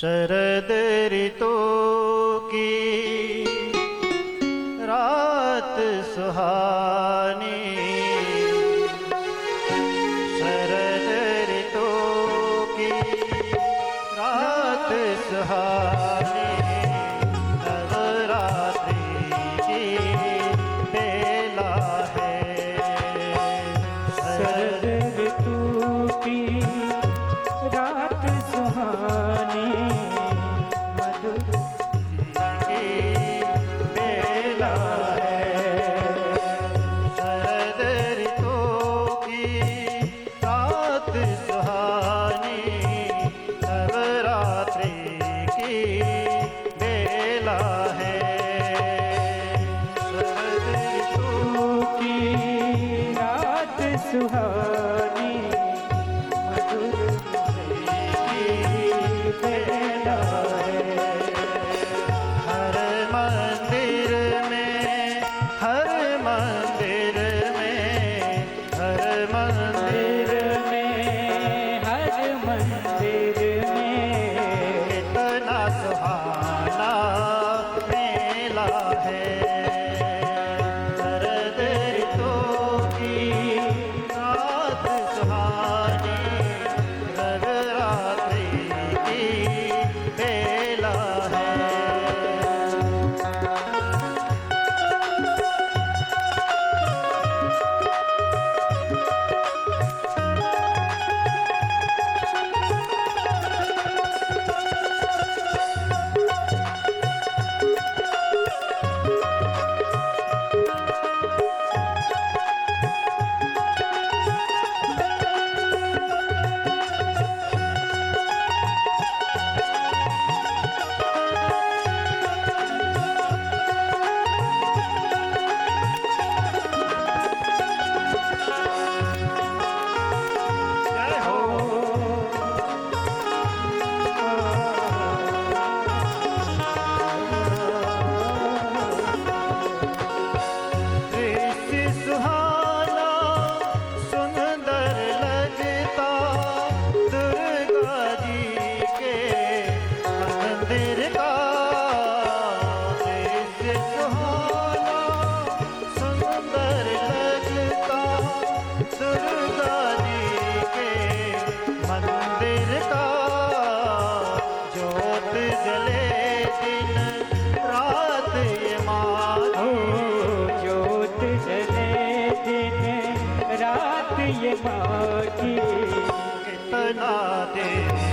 शरद ऋतु की रात सुहानी, शरद ऋतु की रात सुहानी, नवरात्रि की बेला है। शरद ऋतु की रात सुहानी, मधुर की बेला है। शरद ऋतु की रात सुहानी, नवरात्रि की बेला है। शरद ऋतु की रात सुहानी, मधुर की बेला है। हर मंदिर में, हर मंदिर में, हर मंदिर हर मंदिर में इतना सुहाना मेला है। शरद ऋतु की रात सुहानी, नवरात्रि की बेला है। जय हो। दृश्य सुहाना सुंदर लगता, दुर्गा जी के मंदिर का। दृश्य सुहाना सुंदर लगता, दुर्गा जी के मंदिर का। ज्योत जले दिन रात ये माँ ज्योत जले दिन रात ये माँ की, कितना देश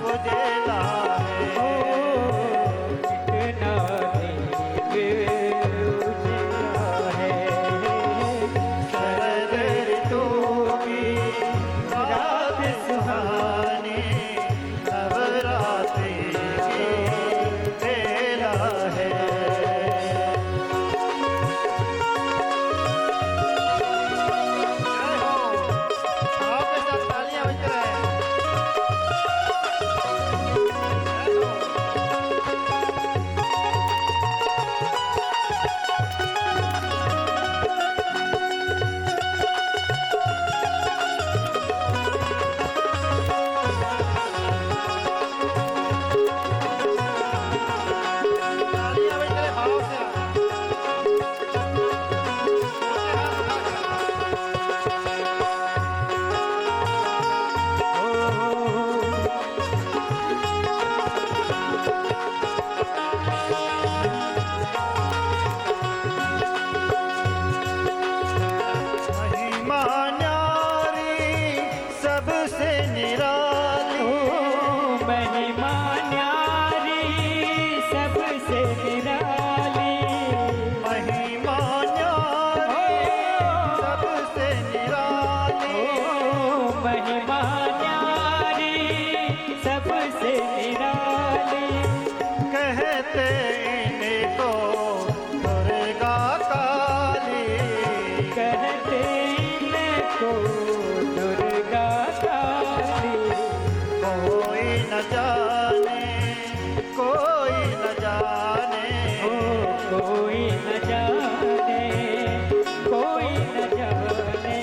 उजेला है। कितना दीप उजला है। शरद ऋतु की रात सुहानी, नवरात्रि की बेला है। जय हो। आपके साथ तालियां बज रहे हैं। जय हो। तालियां बज रहे भाव से। महिमा न्यारी सबसे निराली, महिमा न्यारी सबसे निराली। महिमा न्यारी सबसे निराली। महिमा न्यारी सबसे निराली। कहते इनको दुर्गा काली, कहते इनको दुर्गा काली। कोई न जाने, कोई न जाने, कोई न जाने, कोई न जाने,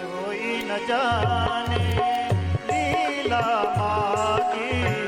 कोई न जाने लीला माँ की।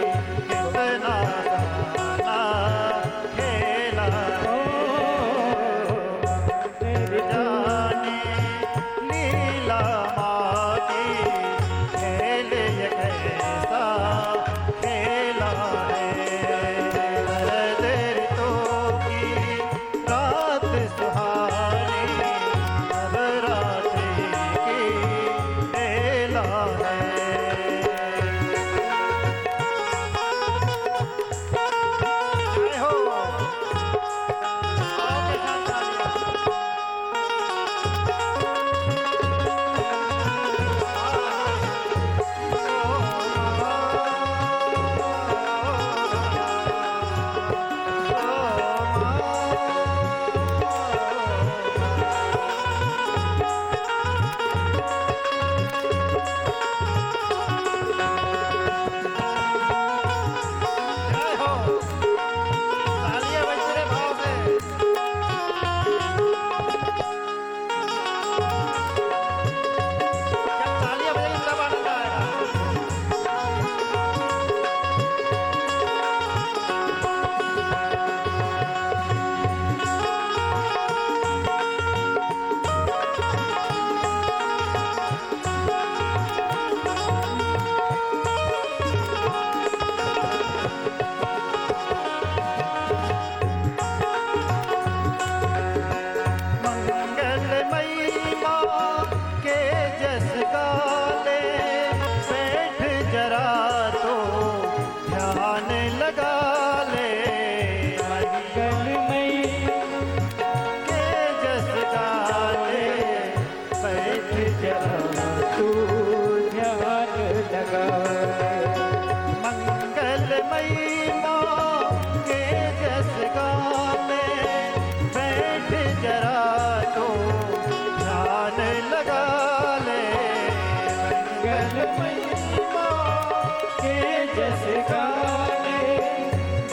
जस गाने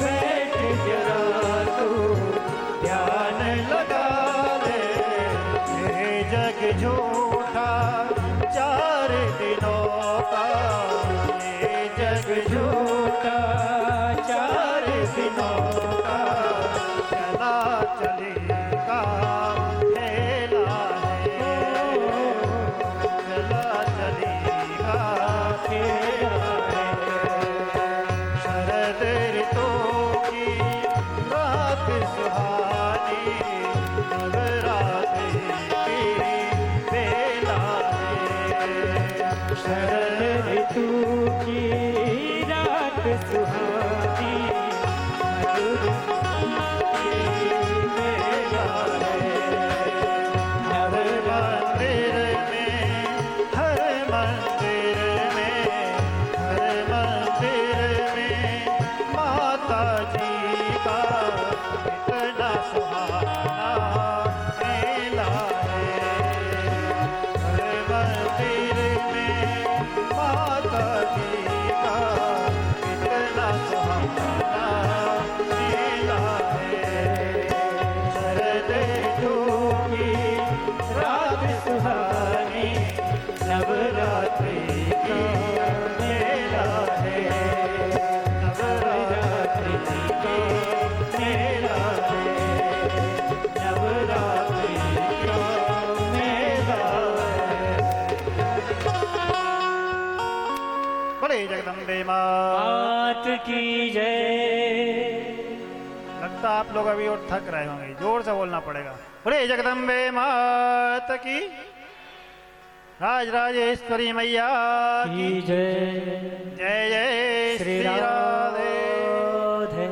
बैठ जरा तू ध्यान लगा ले। ये जग झूठा 4 दिनों का, ये जग झूठा 4 दिनों का, चला चलेगा खेला है, चला चलेगा खेला है। शरद ऋतु की रात सुहानी, नवरात्रि की बेला है। शरद ऋतु की रात सुहानी, मधुर की बेला है। हर मंदिर में, हर मंदिर में, हर मंदिर में माता जी का इतना सुहाना मेला है। हर मंदिर में माता जी का इतना सुहाना मेला है। शरद ऋतु की रात सुहानी, नवरात्रि की मेला है, नवरात्रि की मेला है, नवरात्रि का मेला है। बड़े जगदम्बे माँ। मात की जय। लगता आप लोग अभी और थक रहे होंगे, जोर से बोलना पड़ेगा। बड़े जगदम्बे मात की, राज राजेश्वरी मैया की की जय। जय जय श्री श्री राधे। राधे।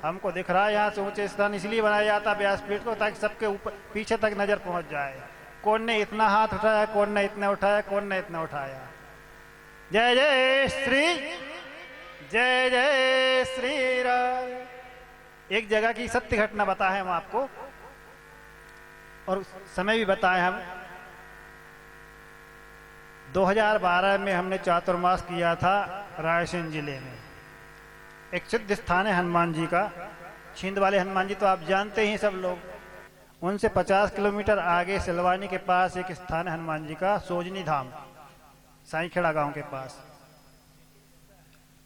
हमको दिख रहा है यहाँ से ऊंचे स्थान इसलिए बनाया जाता है व्यासपीठ को, ताकि सबके ऊपर पीछे तक नजर पहुंच जाए। कौन ने इतना हाथ उठाया, कौन ने इतना उठाया, कौन ने इतना उठाया। जय जय श्री, जय जय श्री राम। एक जगह की सत्य घटना बताए हम आपको, और समय भी बताए हम। 2012 में हमने चातुर्मास किया था रायसेन जिले में। एक सिद्ध स्थान है हनुमान जी का, छिंद वाले हनुमान जी तो आप जानते ही सब लोग। उनसे 50 किलोमीटर आगे सिलवानी के पास एक स्थान है हनुमान जी का, सोजनी धाम, साईखेड़ा गांव के पास।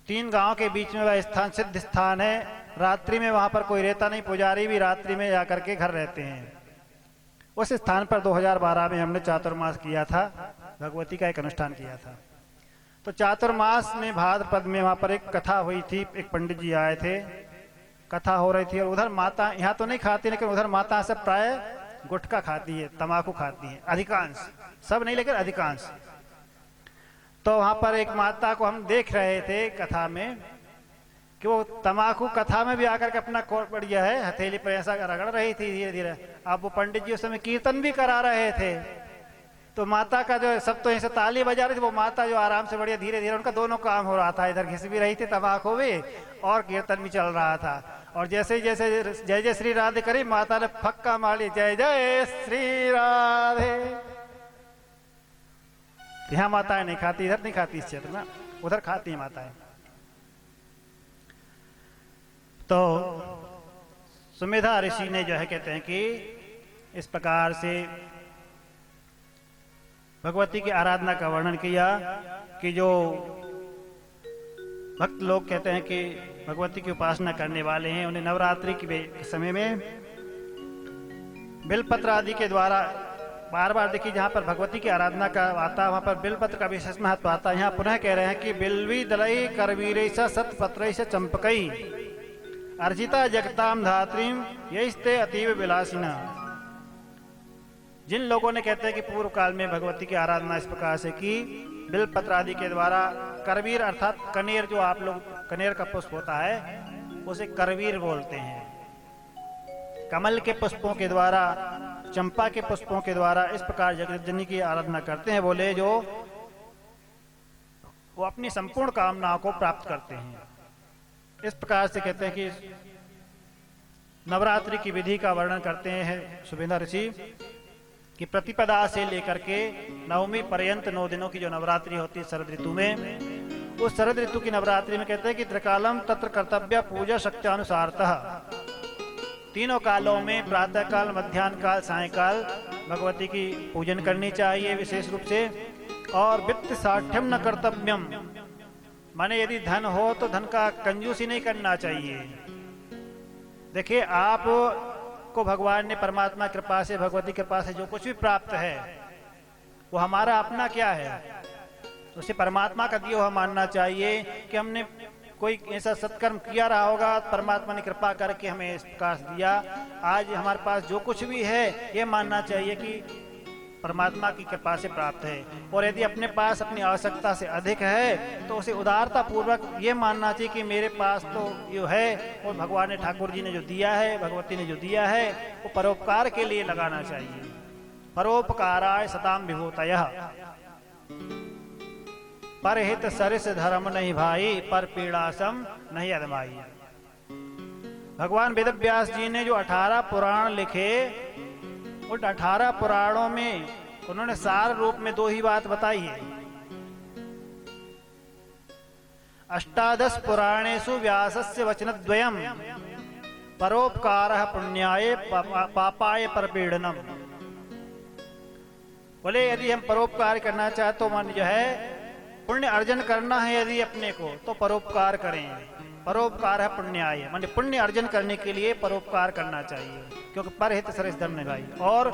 3 गांव के बीच में वह स्थान सिद्ध स्थान है। रात्रि में वहां पर कोई रहता नहीं, पुजारी भी रात्रि में जाकर के घर रहते हैं। उस स्थान पर 2012 में हमने चातुर्मास किया था, भगवती का एक अनुष्ठान किया था। तो चातुर्मास में भाद्रपद में वहां पर एक कथा हुई थी। एक पंडित जी आए थे, कथा हो रही थी, और उधर माता, यहाँ तो नहीं खाती लेकिन उधर माता सब प्राय गुटखा खाती है, तमाकू खाती है, अधिकांश, सब नहीं लेकिन अधिकांश। तो वहां पर एक माता को हम देख रहे थे कथा में कि वो तमाकू कथा में भी आकर के अपना कोट बढ़िया है हथेली पर ऐसा रगड़ रही थी धीरे धीरे। अब वो पंडित जी उस समय कीर्तन भी करा रहे थे, तो माता का जो सब तो ऐसे ताली बजा रही थी, वो माता जो आराम से बढ़िया धीरे धीरे, उनका दोनों काम हो रहा था, इधर घिस भी रही थी तमाकू भी और कीर्तन भी चल रहा था। और जैसे जैसे जय जय श्री राधे करी, माता ने फक्का मारी, जय जय श्री राधे। यहाँ माताएं नहीं खाती, इधर नहीं खाती इस क्षेत्र में, उधर खाती है माताएं। तो सुमेधा ऋषि ने जो है कहते हैं कि इस प्रकार से भगवती की आराधना का वर्णन किया कि जो भक्त लोग कहते हैं कि भगवती की उपासना करने वाले हैं, उन्हें नवरात्रि के समय में बिलपत्र आदि के द्वारा बार बार देखिए, जहाँ पर भगवती की आराधना का आता है वहाँ पर बिलपत्र का विशेष महत्व आता है। यहाँ पुनः कह रहे हैं कि बिल्वी दलई करवीर सतपत्र चंपकई अर्जिता जगताम धात्रीम यस्ते अतीव विलासिना। जिन लोगों ने कहते हैं कि पूर्व काल में भगवती की आराधना इस प्रकार से की बिलपत्र आदि के द्वारा, करवीर अर्थात कनेर, जो आप लोग कनेर का पुष्प होता है उसे करवीर बोलते हैं। कमल के पुष्पों के द्वारा, चंपा के पुष्पों के द्वारा इस प्रकार जगतजननी की आराधना करते हैं बोले, जो वो अपनी संपूर्ण कामनाओं को प्राप्त करते हैं। इस प्रकार से कहते हैं कि नवरात्रि की विधि का वर्णन करते हैं सुमेधा ऋषि कि प्रतिपदा से लेकर के नवमी पर्यंत 9 दिनों की जो नवरात्रि होती है शरद ऋतु में, उस शरद ऋतु की नवरात्रि में कहते हैं कि त्रिकालम तत्र कर्तव्य पूजा शक्त्यानुसारतः, तीनों कालों में प्रातः काल, मध्याह्न काल, सायंकाल भगवती की पूजन करनी चाहिए विशेष रूप से। और वित्त साठ्यम न कर्तव्यम, माने यदि धन हो तो धन का कंजूसी नहीं करना चाहिए। देखिए, आप को भगवान ने परमात्मा कृपा से, भगवती कृपा से जो कुछ भी प्राप्त है वो हमारा अपना क्या है, तो उसे परमात्मा का दिया हुआ मानना चाहिए कि हमने कोई ऐसा सत्कर्म किया रहा होगा, परमात्मा ने कृपा करके हमें इस प्रकार दिया। आज हमारे पास जो कुछ भी है ये मानना चाहिए कि परमात्मा की कृपा से प्राप्त है। और यदि अपने पास अपनी आवश्यकता से अधिक है तो उसे उदारता पूर्वक ये मानना चाहिए कि मेरे पास तो ये है और भगवान ने, ठाकुर जी ने जो दिया है, भगवती ने जो दिया है वो परोपकार के लिए लगाना चाहिए। परोपकाराय सताम विभूतयः, परहित सरिस धर्म नहीं भाई, पर पीड़ासम नहीं अदमाई। भगवान वेदव्यास जी ने जो 18 पुराण लिखे, उन 18 पुराणों में उन्होंने सार रूप में 2 ही बात बताई है। अष्टादश पुराणेषु व्यासस्य वचनद्वयम् परोपकारः पुण्याय पापाय परपीडनम। बोले यदि हम परोपकार करना चाहे तो मन जो है पुण्य अर्जन करना है, यदि अपने को तो परोपकार करें। परोपकार है पुण्याय, माने पुण्य अर्जन करने के लिए परोपकार करना चाहिए, क्योंकि परहित सरिस धर्म नहीं भाई। और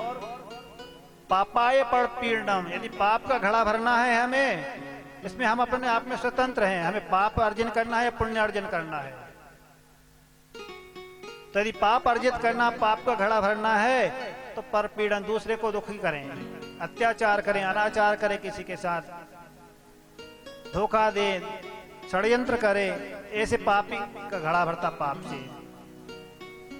पापाय परपीडनम, यदि पाप का घड़ा भरना है हमें, इसमें हम अपने आप में स्वतंत्र हैं, हमें पाप अर्जन करना है या पुण्य अर्जन करना है। तो यदि पाप अर्जित करना, पाप का घड़ा भरना है तो परपीड़न, दूसरे को दुखी करें, अत्याचार करें, अनाचार करें, किसी के साथ धोखा दें, षड्यंत्र करे, ऐसे पापी का घड़ा भरता पाप से।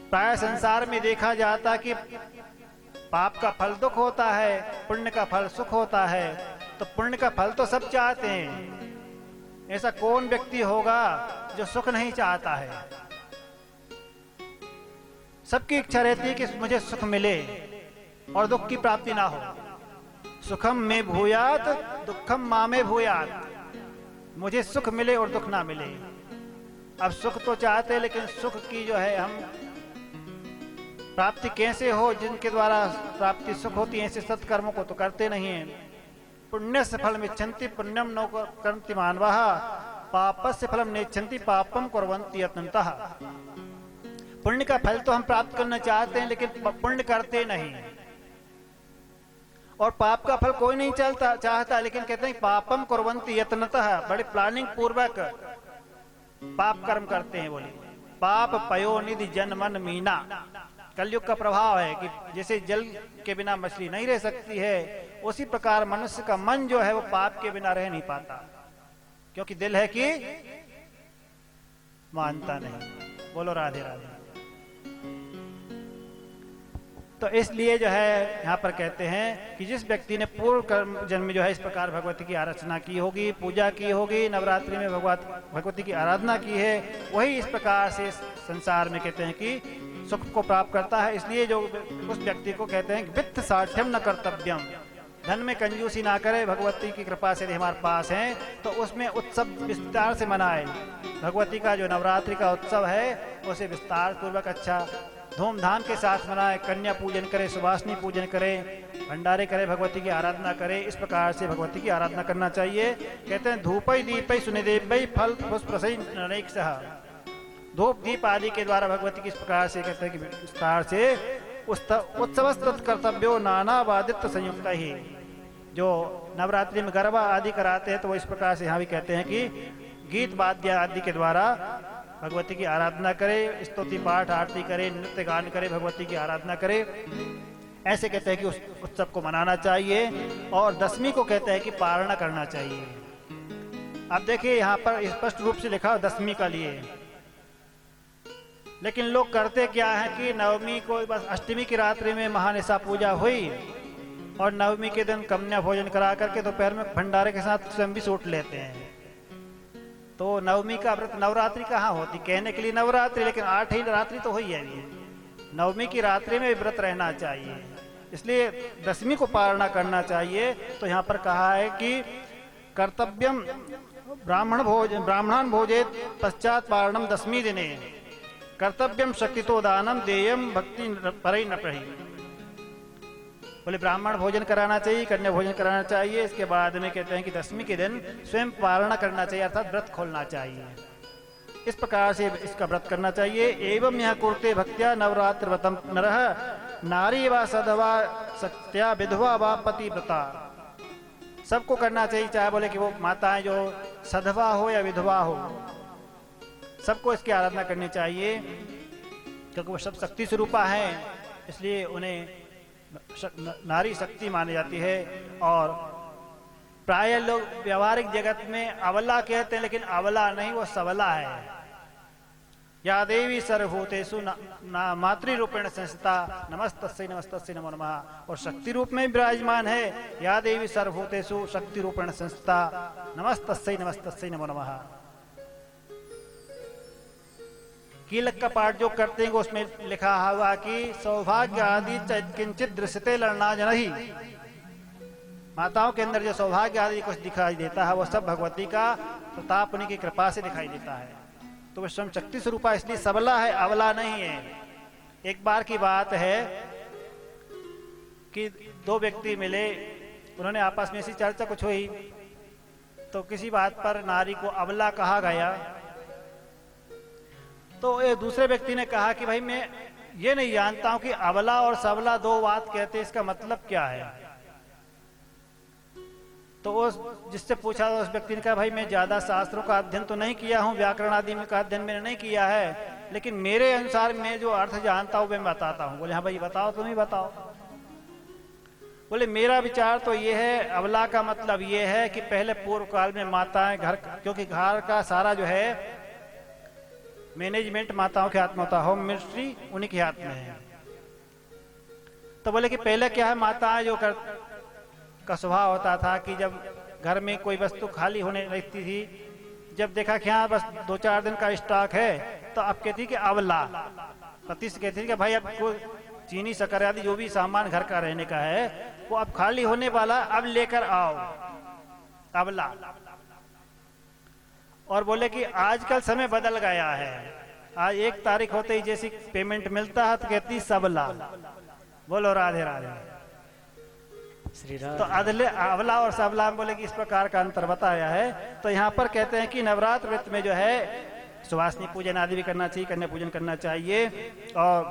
प्राय संसार में देखा जाता कि पाप का फल दुख होता है, पुण्य का फल सुख होता है। तो पुण्य का फल तो सब चाहते हैं, ऐसा कौन व्यक्ति होगा जो सुख नहीं चाहता है। सबकी इच्छा रहती है कि मुझे सुख मिले और दुख की प्राप्ति ना हो। सुखम में भूयात दुखम मां में भूयात, मुझे सुख मिले और दुख ना मिले। अब सुख तो चाहते हैं, लेकिन सुख की जो है हम प्राप्ति कैसे हो, जिनके द्वारा प्राप्ति सुख होती है, ऐसे सत्कर्मों को तो करते नहीं है। पुण्य से फलम इच्छन्ति पुण्यम न करन्ति मानवाः, पापस्य फलम नेच्छन्ति पापम कुर्वन्ति यत्नतः। पुण्य का फल तो हम प्राप्त करना चाहते हैं, लेकिन पुण्य करते नहीं। और पाप का फल कोई नहीं चाहता, लेकिन कहते हैं पापम कुर्वन्ति यत्नतः, बड़े प्लानिंग पूर्वक पाप कर्म करते हैं। बोले पाप पयो निधि जन मन मीना, कलयुग का प्रभाव है कि जैसे जल के बिना मछली नहीं रह सकती है, उसी प्रकार मनुष्य का मन जो है वो पाप के बिना रह नहीं पाता, क्योंकि दिल है कि मानता नहीं। बोलो राधे राधे। तो इसलिए जो है यहाँ पर कहते हैं कि जिस व्यक्ति ने पूर्व कर्म जन्म में जो है इस प्रकार भगवती की आराधना की होगी, पूजा की होगी, नवरात्रि में भगवती की आराधना की है, वही इस प्रकार से संसार में कहते हैं कि सुख को प्राप्त करता है। इसलिए जो उस व्यक्ति को कहते हैं कि वित्त साठ्यम न कर्तव्यम, धन में कंजूसी ना करे। भगवती की कृपा से यदि हमारे पास है तो उसमें उत्सव विस्तार से मनाए। भगवती का जो नवरात्रि का उत्सव है उसे विस्तार पूर्वक अच्छा धूमधाम के साथ मनाए। कन्या पूजन करे, सुवासिनी पूजन करे, भंडारे करे, भगवती की आराधना करे। इस प्रकार से भगवती की आराधना करना चाहिए। कहते हैं धूपई दीपई सुनिदेवई फल पुष्परसई नरैक्षः, धूप दीप आदि के द्वारा भगवती की इस प्रकार से कहते हैं कि विस्तार से उत्सव कर्तव्यो नाना वादित्व संयुक्त ही। जो नवरात्रि में गरबा आदि कराते हैं तो वो इस प्रकार से यहाँ भी कहते हैं कि गीत वाद्य आदि के द्वारा भगवती की आराधना करे, स्तुति पाठ आरती करे, नृत्य गान करे, भगवती की आराधना करे। ऐसे कहते हैं कि उस उत्सव को मनाना चाहिए। और दशमी को कहते हैं कि पारणा करना चाहिए। अब देखिए यहाँ पर स्पष्ट रूप से लिखा दशमी का लिए, लेकिन लोग करते क्या है कि नवमी को बस अष्टमी की रात्रि में महानिशा पूजा हुई और नवमी के दिन कन्या भोजन करा करके दोपहर में भंडारे के साथ स्वयं भी सूट लेते हैं। तो नवमी का व्रत, नवरात्रि कहाँ होती, कहने के लिए नवरात्रि, लेकिन 8 ही रात्रि तो हुई है। नवमी की रात्रि में व्रत रहना चाहिए, इसलिए दशमी को पारणा करना चाहिए। तो यहाँ पर कहा है कि कर्तव्यम ब्राह्मण भोजेत पश्चात पारणम दशमी दिने कर्तव्यम शक्तितो दानम देयम भक्ति पर न प्रही। बोले ब्राह्मण भोजन कराना चाहिए, कन्या भोजन कराना चाहिए, इसके बाद में कहते हैं कि दशमी के दिन स्वयं पारणा करना चाहिए, अर्थात व्रत खोलना चाहिए। इस प्रकार से इसका व्रत करना चाहिए। एवं यह कुर्ते भक्त्या नवरात्र व्रतम नरः नारी व सधवा सत्या विधवा व पतिव्रता। सबको करना चाहिए, चाहे बोले कि वो माताएं जो सधवा हो या विधवा हो, सबको इसकी आराधना करनी चाहिए, क्योंकि वो सब शक्ति स्वरूपा हैं, इसलिए उन्हें नारी शक्ति मानी जाती है। और प्राय लोग व्यवहारिक जगत में अवला कहते हैं, लेकिन अवला नहीं, वो सबला है। या देवी सर्वभूतेषु मातृरूपेण संस्थिता नमस्तस्यै नमस्तस्यै नमो नमः। और शक्ति रूप में विराजमान है, या देवी सर्वभूतेषु शक्ति रूपेण संस्थिता नमस्तस्यै नमस्तस्यै नमो नमः। कीलक का पाठ जो करते हैं उसमें लिखा हुआ कि सौभाग्य आदि किंचित दृश्यते लड़ना जनही। माताओं के अंदर जो सौभाग्य आदि कुछ दिखाई देता है वो सब भगवती का प्रताप, उन्हीं की कृपा से दिखाई देता है। तो वह स्वयं शक्ति स्वरूपा, इसलिए सबला है, अवला नहीं है। एक बार की बात है कि दो व्यक्ति मिले, उन्होंने आपस में ऐसी चर्चा कुछ हुई, तो किसी बात पर नारी को अवला कहा गया। तो एक दूसरे व्यक्ति ने कहा कि भाई मैं ये नहीं जानता हूं कि अवला और सबला दो बात कहते, इसका मतलब क्या है। तो उस जिससे पूछा उस व्यक्ति ने कहा भाई मैं ज्यादा शास्त्रों का अध्ययन तो नहीं किया हूं, व्याकरण आदि में का अध्ययन मैंने नहीं किया है, लेकिन मेरे अनुसार मैं जो अर्थ जानता हूं मैं बताता हूं। बोले हाँ भाई बताओ, तुम ही बताओ। बोले मेरा विचार तो ये है, अवला का मतलब ये है कि पहले पूर्व काल में माताएं घर, क्योंकि घर का सारा जो है मैनेजमेंट माताओं के हाथ में होता है, होम मिनिस्ट्री उन्हीं के हाथ में है। तो बोले कि पहले क्या है, माताएं जो का स्वभाव होता था कि जब घर में कोई वस्तु खाली होने लगती थी, जब देखा कि हाँ बस 2-4 दिन का स्टॉक है, तो अब कहती कि अवला, पति से कहती कि भाई अब चीनी शक्कर आदि जो भी सामान घर का रहने का है वो अब खाली होने वाला, अब लेकर आओ, अवला। और बोले कि आजकल समय बदल गया है, आज 1 तारीख होते ही जैसी पेमेंट मिलता है तो कहती सबला। बोलो राधे राधे। श्री राधे। तो अवला और सबला बोले कि इस प्रकार का अंतर बताया है। तो यहाँ पर कहते हैं कि नवरात्र व्रत में जो है सुवासिनी पूजन आदि भी करना चाहिए, कन्या पूजन करना चाहिए। और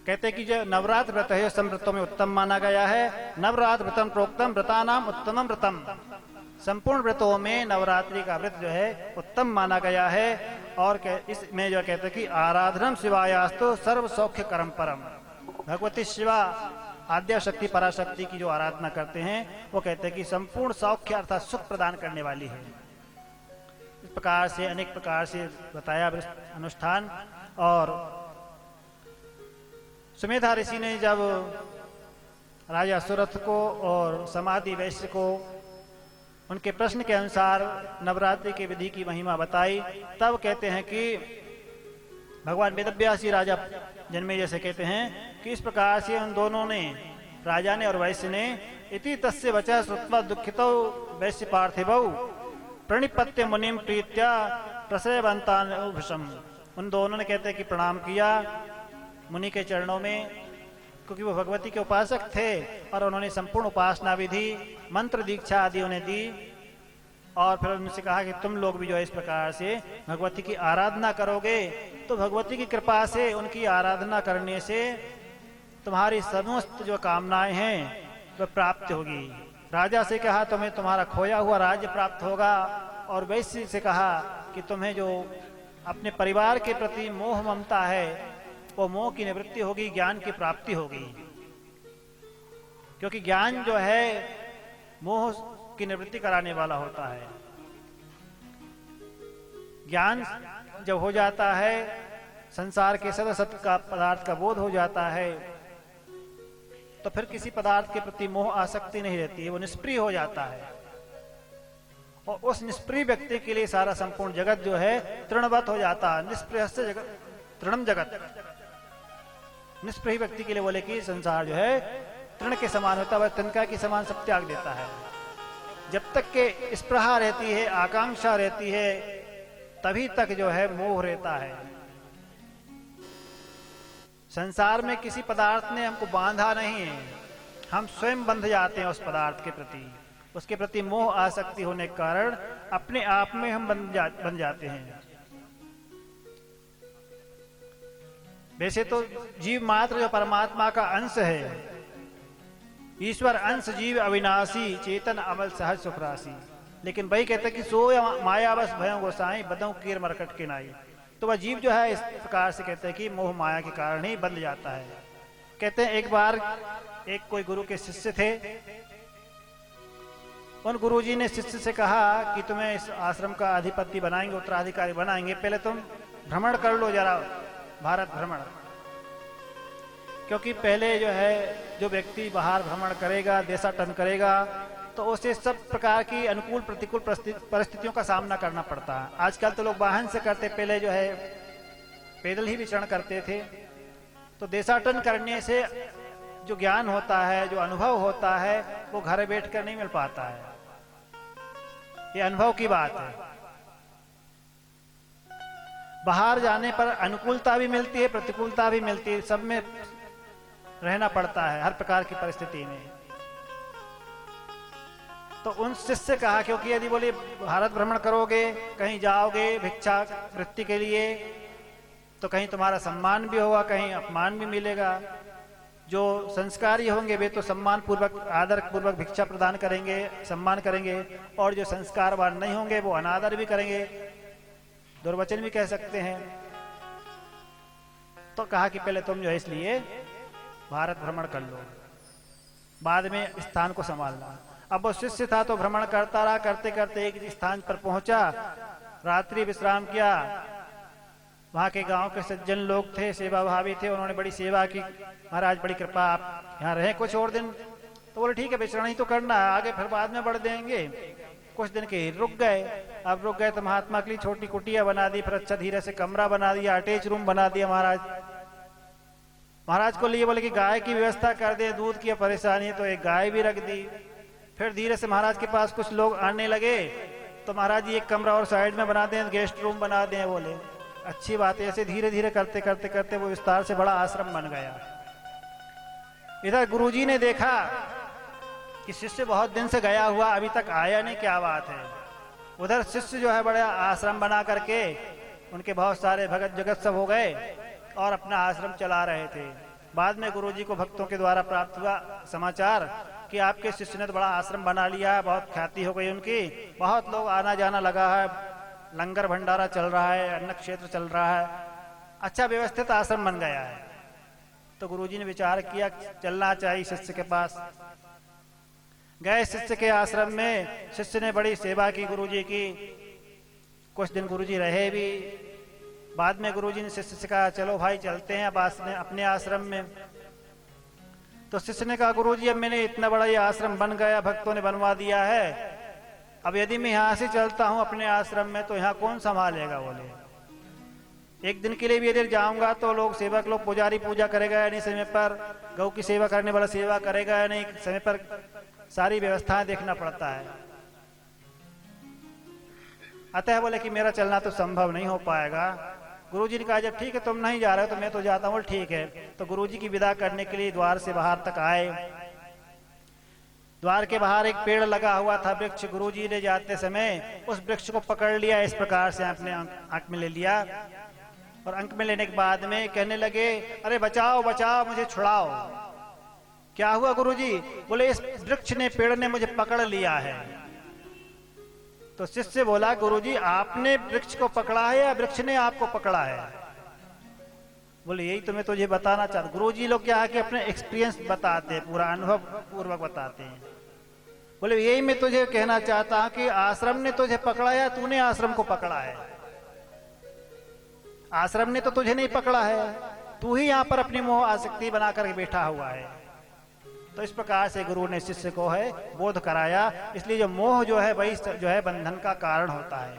कहते हैं कि जो नवरात्र व्रत है संव्रतों में उत्तम माना गया है। नवरात्र व्रतम प्रोक्तम व्रतानाम उत्तमम व्रतम। संपूर्ण व्रतों में नवरात्रि का व्रत जो है उत्तम माना गया है। और इसमें जो कहते हैं कि आराधनम शिवायास्तु सर्व सौख्य करम परम। भगवती शिवा आद्या शक्ति पराशक्ति की जो आराधना करते हैं वो कहते हैं कि संपूर्ण सौख्य अर्थात सुख प्रदान करने वाली है। इस प्रकार से अनेक प्रकार से बताया अनुष्ठान। और सुमेधा ऋषि ने जब राजा सुरथ को और समाधि वैश्य को उनके प्रश्न के अनुसार नवरात्रि की विधि की महिमा बताई, तब कहते हैं कि भगवान वेदव्यासी राजा जन्मे जैसे कहते हैं कि इस प्रकार से उन दोनों ने, राजा ने और वैश्य ने, इति तस्य वचः श्रुत्वा दुःखितो वैश्य पार्थिवौ प्रणिपत्य मुनिम प्रीत्या प्रसेवन्तानुभृशम्। उन दोनों ने कहते हैं कि प्रणाम किया मुनि के चरणों में, क्योंकि वो भगवती के उपासक थे और उन्होंने संपूर्ण उपासना विधि मंत्र दीक्षा आदि उन्हें दी। और फिर उनसे कहा कि तुम लोग भी जो है इस प्रकार से भगवती की आराधना करोगे तो भगवती की कृपा से, उनकी आराधना करने से तुम्हारी समस्त जो कामनाएं हैं वह प्राप्त होगी। राजा से कहा तुम्हें तुम्हारा खोया हुआ राज्य प्राप्त होगा। और वैश्य से कहा कि तुम्हें जो अपने परिवार के प्रति मोह ममता है वो मोह की निवृत्ति होगी, ज्ञान की प्राप्ति होगी। क्योंकि ज्ञान जो है मोह की निवृत्ति कराने वाला होता है। ज्ञान जब हो जाता है, संसार के सदा सत्य का पदार्थ का बोध हो जाता है, तो फिर किसी पदार्थ के प्रति मोह आसक्ति नहीं रहती है, वो निष्प्रिय हो जाता है। और उस निष्प्रिय व्यक्ति के लिए सारा संपूर्ण जगत जो है तृणवत हो जाता है। निष्प्रिय से जगत तृणम जगत। निष्प्रिय व्यक्ति के लिए बोले कि संसार जो है तृण के समान होता है, वह तिनका के समान सब त्याग देता है। जब तक के स्पृहा रहती है, आकांक्षा रहती है, तभी तक जो है मोह रहता है। संसार में किसी पदार्थ ने हमको बांधा नहीं है, हम स्वयं बंध जाते हैं उस पदार्थ के प्रति। उसके प्रति मोह आसक्ति होने के कारण अपने आप में हम बन जाते हैं। वैसे तो जीव मात्र जो परमात्मा का अंश है, ईश्वर अंश जीव अविनाशी, चेतन अमल सहज सुख राशि। लेकिन वही कहते कि सो माया बस भयों गोसाई, बदों कीर मरकट के नाई। तो वह जीव जो है इस प्रकार से कहते हैं कि मोह माया के कारण ही बंध जाता है। कहते हैं एक बार एक कोई गुरु के शिष्य थे, उन गुरुजी ने शिष्य से कहा कि तुम्हें इस आश्रम का अधिपति बनाएंगे, उत्तराधिकारी बनाएंगे, पहले तुम भ्रमण कर लो जरा, भारत भ्रमण। क्योंकि पहले जो है जो व्यक्ति बाहर भ्रमण करेगा, देशाटन करेगा, तो उसे सब प्रकार की अनुकूल प्रतिकूल परिस्थितियों का सामना करना पड़ता है। आजकल तो लोग वाहन से करते, पहले जो है पैदल ही विचरण करते थे। तो देशाटन करने से जो ज्ञान होता है, जो अनुभव होता है, वो घर बैठ कर नहीं मिल पाता है। ये अनुभव की बात है। बाहर जाने पर अनुकूलता भी मिलती है, प्रतिकूलता भी मिलती है, सब में रहना पड़ता है हर प्रकार की परिस्थिति में। तो उन शिष्य से कहा, क्योंकि यदि बोले भारत भ्रमण करोगे, कहीं जाओगे भिक्षा वृत्ति के लिए, तो कहीं तुम्हारा सम्मान भी होगा, कहीं अपमान भी मिलेगा। जो संस्कारी होंगे वे तो सम्मान पूर्वक, आदर पूर्वक भिक्षा प्रदान करेंगे, सम्मान करेंगे, और जो संस्कारवान नहीं होंगे वो अनादर भी करेंगे, दुर्वचन भी कह सकते हैं। तो कहा कि पहले तुम जो है इसलिए भारत भ्रमण कर लो, बाद में स्थान को संभालना। अब वो शिष्य था तो भ्रमण करता रहा, करते करते एक स्थान पर पहुंचा, रात्रि विश्राम किया। वहां के गांव के सज्जन लोग थे, सेवा भावी थे, उन्होंने बड़ी सेवा की। महाराज बड़ी कृपा, आप यहाँ रहे कुछ और दिन। तो बोले ठीक है, विश्राम ही तो करना है, आगे फिर बाद में बढ़ देंगे। कुछ दिन के रुक गए। अब रुक गए तो महात्मा के लिए छोटी कुटिया बना दी, फिर अच्छा धीरे से कमरा बना दिया, अटैच रूम बना दिया। महाराज को लिए बोले कि गाय की व्यवस्था कर दे, दूध की परेशानी है, तो एक गाय भी रख दी। फिर धीरे से महाराज के पास कुछ लोग आने लगे, तो महाराज जी एक कमरा और साइड में बना दें, गेस्ट रूम बना दें। बोले अच्छी बात है। ऐसे धीरे धीरे करते करते करते वो विस्तार से बड़ा आश्रम बन गया। इधर गुरुजी ने देखा कि शिष्य बहुत दिन से गया हुआ, अभी तक आया नहीं, क्या बात है। उधर शिष्य जो है बड़ा आश्रम बना करके, उनके बहुत सारे भगत जगत सब हो गए और अपना आश्रम चला रहे थे। बाद में गुरुजी को भक्तों के द्वारा प्राप्त हुआ समाचार कि आपके शिष्य ने तो बड़ा आश्रम बना लिया है, बहुत ख्याति हो गई उनकी, बहुत लोग आना जाना लगा है, लंगर भंडारा चल रहा है, अन्न क्षेत्र चल रहा है, अच्छा व्यवस्थित आश्रम बन गया है। तो गुरुजी ने विचार किया चलना चाहिए शिष्य के पास। गए शिष्य के आश्रम में, शिष्य ने बड़ी सेवा की गुरुजी की। कुछ दिन गुरुजी रहे भी। बाद में गुरुजी ने शिष्य से कहा चलो भाई चलते हैं अब अपने आश्रम में। तो शिष्य ने कहा गुरुजी अब मैंने इतना बड़ा ये आश्रम बन गया, भक्तों ने बनवा दिया है, अब यदि मैं यहाँ से चलता हूँ अपने आश्रम में तो यहाँ कौन संभालेगा। बोले एक दिन के लिए भी यदि जाऊंगा तो लोग सेवक लोग, पुजारी पूजा करेगा या नहीं समय पर, गौ की सेवा करने वाला सेवा करेगा या नहीं समय पर, सारी व्यवस्थाएं देखना पड़ता है। अतः बोले कि मेरा चलना तो संभव नहीं हो पाएगा। गुरुजी ने कहा जब ठीक है तुम नहीं जा रहे हो तो मैं तो जाता हूँ। ठीक है। तो गुरुजी की विदा करने के लिए द्वार से बाहर तक आए। द्वार के बाहर एक पेड़ लगा हुआ था, वृक्ष। गुरुजी ने जाते समय उस वृक्ष को पकड़ लिया, इस प्रकार से अपने आंख में ले लिया, और अंक में लेने के बाद में कहने लगे अरे बचाओ बचाओ, मुझे छुड़ाओ। क्या हुआ गुरुजी? बोले इस वृक्ष ने, पेड़ ने मुझे पकड़ लिया है। तो शिष्य बोला गुरुजी आपने वृक्ष को पकड़ा है या वृक्ष ने आपको पकड़ा है? बोले यही तो मैं तुझे बताना चाहता। गुरुजी लोग क्या है कि अपने एक्सपीरियंस बताते हैं, पूरा अनुभव पूर्वक बताते हैं। बोले यही मैं तुझे कहना चाहता हूं कि आश्रम ने तुझे पकड़ा है, तूने आश्रम को पकड़ा है। आश्रम ने तो तुझे नहीं पकड़ा है, तू ही यहाँ पर अपनी मोह आसक्ति बनाकर बैठा हुआ है। तो इस प्रकार से गुरु ने शिष्य को है बोध कराया। इसलिए जो मोह जो है वही जो है बंधन का कारण होता है।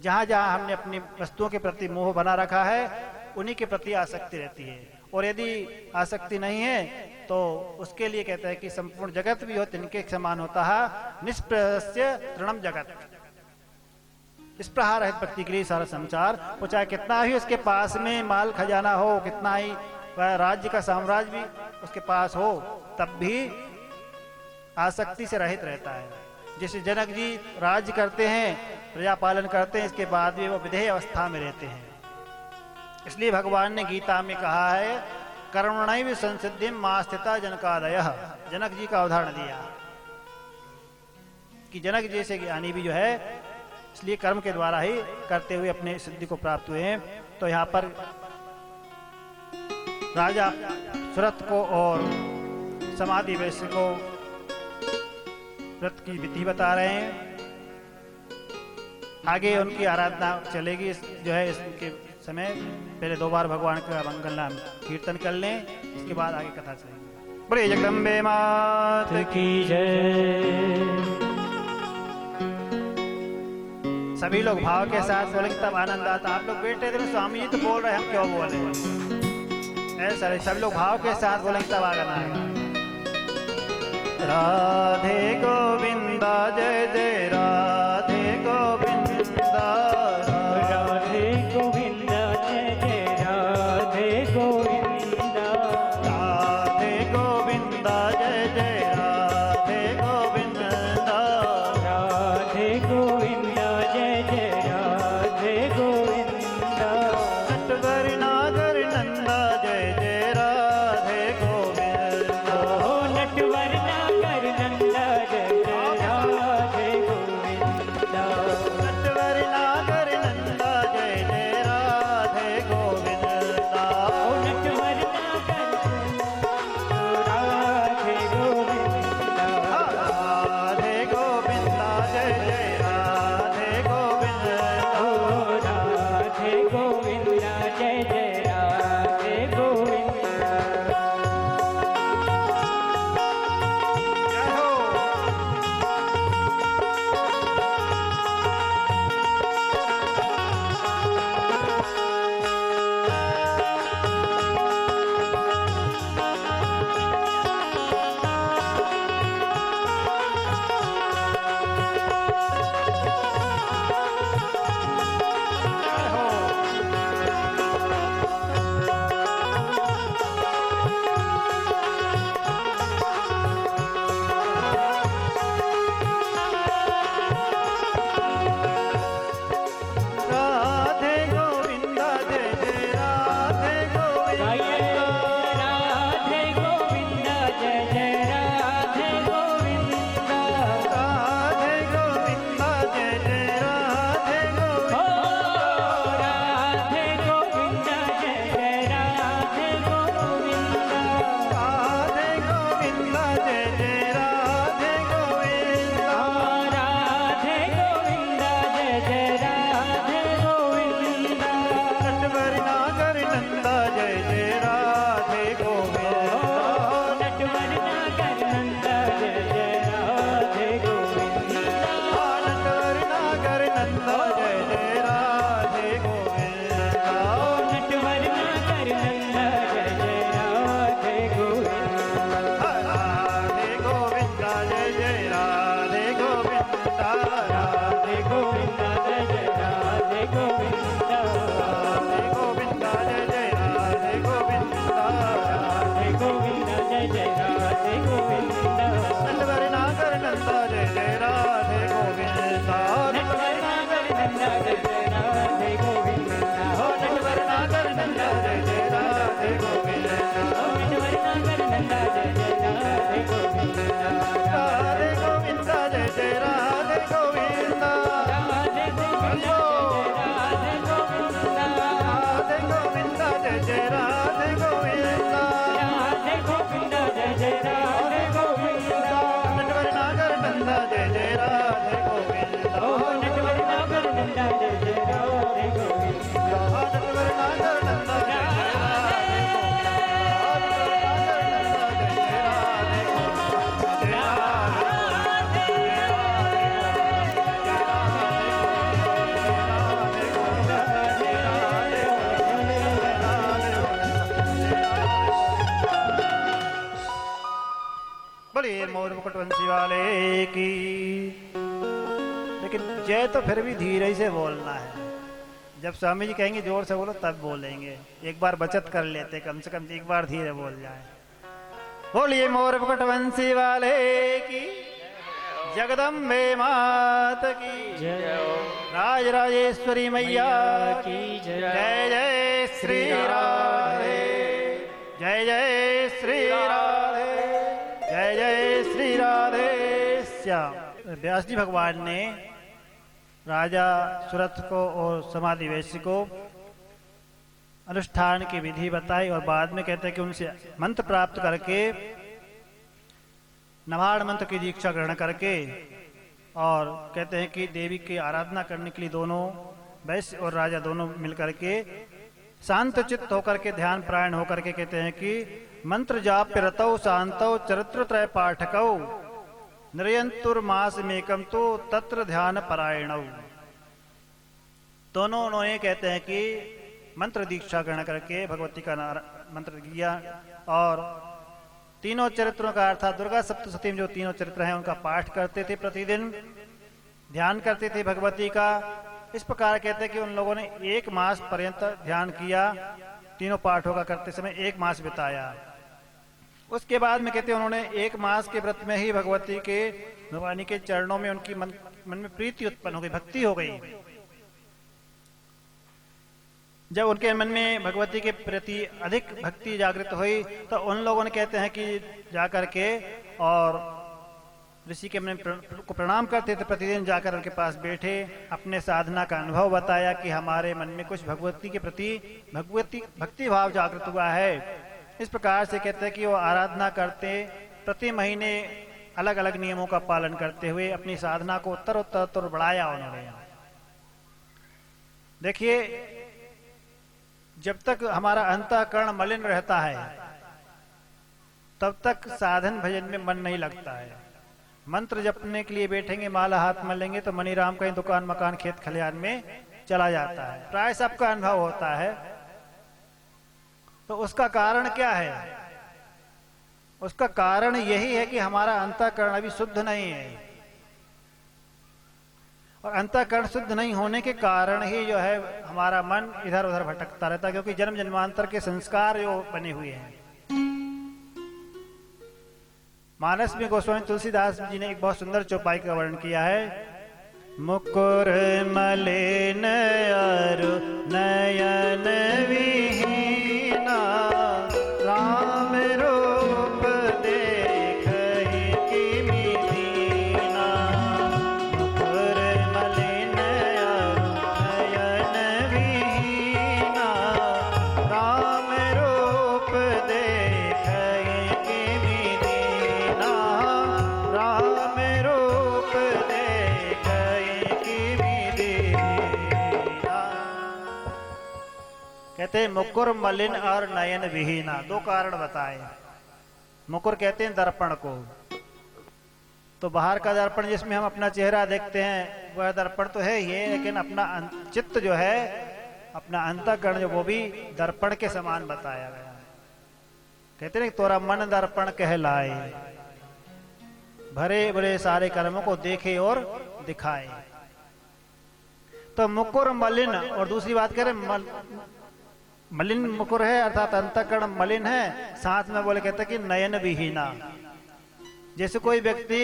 जहां जहां हमने अपनी वस्तुओं के प्रति मोह बना रखा है उन्हीं के प्रति आसक्ति रहती है, और यदि आसक्ति नहीं है तो उसके लिए कहते हैं कि संपूर्ण जगत भी हो तिनके समान होता है, निष्प्रहस्य तृणम जगत। इस प्रकार रहित व्यक्ति के लिए सारा संसार, वो चाहे कितना ही उसके पास में माल खजाना हो, कितना ही वह राज्य का साम्राज्य भी उसके पास हो, तब भी आसक्ति से रहित रहता है। जैसे जनक जी राज्य करते हैं, प्रजा पालन करते हैं, इसके बाद भी वो विधेय अवस्था में रहते हैं। इसलिए भगवान ने गीता में कहा है, कर्मणैव संसिद्धिं मा स्थिता जनकादयः। जनक जी का उदाहरण दिया कि जनक जैसे ज्ञानी भी जो है, इसलिए कर्म के द्वारा ही करते हुए अपने सिद्धि को प्राप्त हुए हैं। तो यहाँ पर राजा सुरथ को और समाधि वैश्य को व्रत की विधि बता रहे हैं। आगे उनकी आराधना चलेगी जो है इसके समय। पहले 2 बार भगवान का मंगल नाम कीर्तन कर लें, इसके बाद आगे कथा चलेगी। बोलिए जगदम्बे मात की जय। सभी लोग भाव के साथ बोलेंगे तब आनंद आता। आप लोग बैठे थे, स्वामी जी तो बोल रहे हैं, हम क्यों बोले? ऐसा सब लोग भाव के साथ बोलेंगे तब आगन आएगा। राधे गोविंदा जय जय राधे गोविंदा, राधे गोविंदा जय जय राधे गोविंदा, राधे गोविंदा जय जय राधे गोविंदा, राधे गोविंदा जय जय राधे गोविंदा, नटवर नागर नंदा जय जय राधे गोविंदा, नटवर नागर नंदा जय जय राधे गोविंदा, नटवर नागर नंदा जय जय राधे गोविंदा, नटवर नागर राधे गोविंदा, राधे गोविंदा जय जय राधे गोविंदा, राधे गोविंदा जय जय राधे गोविंदा। जय हो। जय हो। राधे गोविंदा जय जय राधे गोविंदा, राधे गोविंदा जय जय राधे गोविंदा, राधे गोविंदा जय जय राधे गोविंदा, राधे गोविंदा जय जय राधे गोविंदा, राधे गोविंदा जय जय राधे गोविंदा, राधे गोविंदा जय जय राधे गोविंदा, नटवर नागर नंदा जय जय राधे गोविंदा, नटवर नागर नंदा जय जय राधे गोविंदा, नटवर नागर नंदा जय जय राधे गोविंदा, नटवर नागर नंदा जय जय राधे गोविंदा, राधे गोविंदा जय जय राधे गोविंदा, राधे गोविंदा जय जय राधे गोविंदा, राधे गोविंदा जय जय राधे गोविंदा, राधे गोविंदा जय जय राधे गोविंदा, नटवर नागर नंदा जय जय राधे गोविंदा, नटवर नागर नंदा जय जय राधे गोविंदा, हो नटवर नागर नंदा जय जय राधे गोविंदा, नटवर नागर नंदा जय जय राधे गोविंदा, राधे गोविंदा जय जय राधे गोविंदा, राधे गोविंदा जय जय राधे गोविंदा, राधे गोविंदा जय जय राधे गोविंदा, राधे गोविंदा जय जय राधे गोविंदा, नटवर नागर नंदा जय जय राधे गोविंदा, हो नटवर नागर नंदा जय जय राधे गोविंदा, नटवर नागर नंदा जय जय राधे गोविंदा, नटवर नागर नंदा जय जय राधे गोविंदा, मोर मुकुट वंशी वाले की। लेकिन जय तो फिर भी धीरे से बोलना है। जब स्वामी जी कहेंगे जोर से बोलो तब बोलेंगे। एक बार बचत कर लेते, कम से कम एक बार धीरे बोल जाए। बोलिए मोर मुकुट वंशी वाले की, जगदम्बे मात की जय राज राजेश्वरी मैया की जय। जय जय श्री राधे, जय जय श्री राधे, जय जय श्री राधे श्याम। व्यास जी भगवान ने राजा सुरथ को और समाधि वैश्य को अनुष्ठान की विधि बताई और बाद में कहते हैं कि उनसे मंत्र प्राप्त करके नवाड़ मंत्र की दीक्षा ग्रहण करके, और कहते हैं कि देवी की आराधना करने के लिए दोनों वैश्य और राजा दोनों मिलकर के शांत चित्त होकर के ध्यान प्रायण होकर के कहते हैं कि मंत्र जाप्य रतौ शांतौ चरित्र त्रय पाठकौ निरयंतुर्मास मेकम तो तत्र ध्यान परायणौ। दोनों उन्होंने कहते हैं कि मंत्र दीक्षा ग्रहण करके भगवती का मंत्र किया और तीनों चरित्रों का अर्थात दुर्गा सप्तशती में जो तीनों चरित्र हैं उनका पाठ करते थे, प्रतिदिन ध्यान करते थे भगवती का। इस प्रकार कहते हैं कि उन लोगों ने 1 मास पर्यंत ध्यान किया, तीनों पाठों का करते समय 1 मास बिताया। उसके बाद में कहते हैं उन्होंने 1 मास के व्रत में ही भगवती के भगवानी के चरणों में उनकी मन में प्रीति उत्पन्न हो गई, भक्ति हो गई। जब उनके मन में भगवती के प्रति अधिक भक्ति जागृत हुई तो उन लोगों ने कहते हैं कि जाकर के और ऋषि के मन को प्रणाम करते थे, प्रतिदिन जाकर उनके पास बैठे, अपने साधना का अनुभव बताया कि हमारे मन में कुछ भगवती के प्रति भक्ति भाव जागृत हुआ है। इस प्रकार से कहते हैं कि वो आराधना करते, प्रति महीने अलग अलग नियमों का पालन करते हुए अपनी साधना को उत्तर बढ़ाया उन्होंने। देखिए, जब तक हमारा अंतःकरण मलिन रहता है तब तक साधन भजन में मन नहीं लगता है। मंत्र जपने के लिए बैठेंगे, माला हाथ में लेंगे तो मनीराम कहीं दुकान मकान खेत खलिहान में चला जाता है, प्राय सबका अनुभव होता है। तो उसका कारण क्या है? उसका कारण यही है कि हमारा अंतःकरण अभी शुद्ध नहीं है, और अंतःकरण शुद्ध नहीं होने के कारण ही जो है हमारा मन इधर उधर भटकता रहता है, क्योंकि जन्म जन्मांतर के संस्कार जो बने हुए हैं। मानस में गोस्वामी तुलसीदास जी ने एक बहुत सुंदर चौपाई का वर्णन किया है। मुकुर मलिन अरु नयन विहीना, राम रूप देखहि किमि दीना। मुकुर मलिन अरु नयन विहीना, राम रूप देखहि किमि दीना। राम रूप देखहि किमि दीना। कहते हैं मुकुर मलिन और नयन विहीना, 2 कारण बताए। मुकुर कहते हैं दर्पण को, तो बाहर का दर्पण जिसमें हम अपना चेहरा देखते हैं वह दर्पण तो है ही, लेकिन अपना चित्त जो है, अपना अंतःकरण जो, वो भी दर्पण के समान बताया गया है। कहते हैं तोरा मन दर्पण कहलाए, भरे भरे सारे कर्मों को देखे और दिखाए। तो मुकुर मलिन, और दूसरी बात करें मलिन मुकुर है अर्थात अंतःकरण मलिन है, साथ में बोले कहते कि नयन विहीना। जैसे कोई व्यक्ति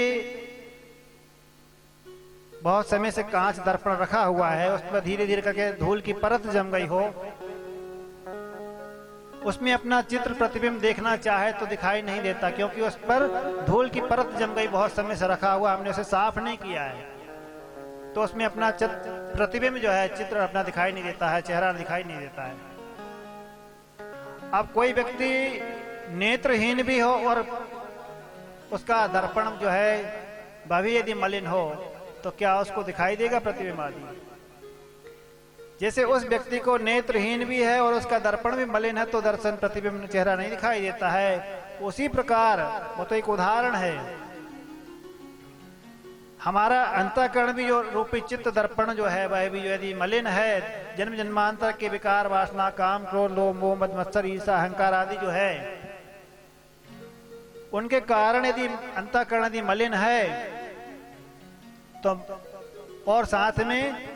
बहुत समय से कांच दर्पण रखा हुआ है, उस पर धीरे धीरे करके धूल की परत जम गई हो, उसमें अपना चित्र प्रतिबिंब देखना चाहे तो दिखाई नहीं देता, क्योंकि उस पर धूल की परत जम गई, बहुत समय से रखा हुआ, हमने उसे साफ नहीं किया है, तो उसमें अपना प्रतिबिंब जो है, चित्र अपना दिखाई नहीं देता है, चेहरा दिखाई नहीं देता है। अब कोई व्यक्ति नेत्रहीन भी हो और उसका दर्पण जो है वह भी यदि मलिन हो तो क्या उसको दिखाई देगा प्रतिबिंब आदि? जैसे उस व्यक्ति को नेत्रहीन भी है और उसका दर्पण भी मलिन है तो दर्शन प्रतिबिंब चेहरा नहीं दिखाई देता है, उसी प्रकार वो तो एक उदाहरण है। हमारा अंतःकरण भी जो रूपी चित्त दर्पण जो है वह भी यदि मलिन है, जन्म जन्मांतर के विकार वासना काम क्रोध लोभ मोह मद मत्सर ईर्षा अहंकार आदि जो है उनके कारण यदि अंतःकरण यदि मलिन है तो, और साथ में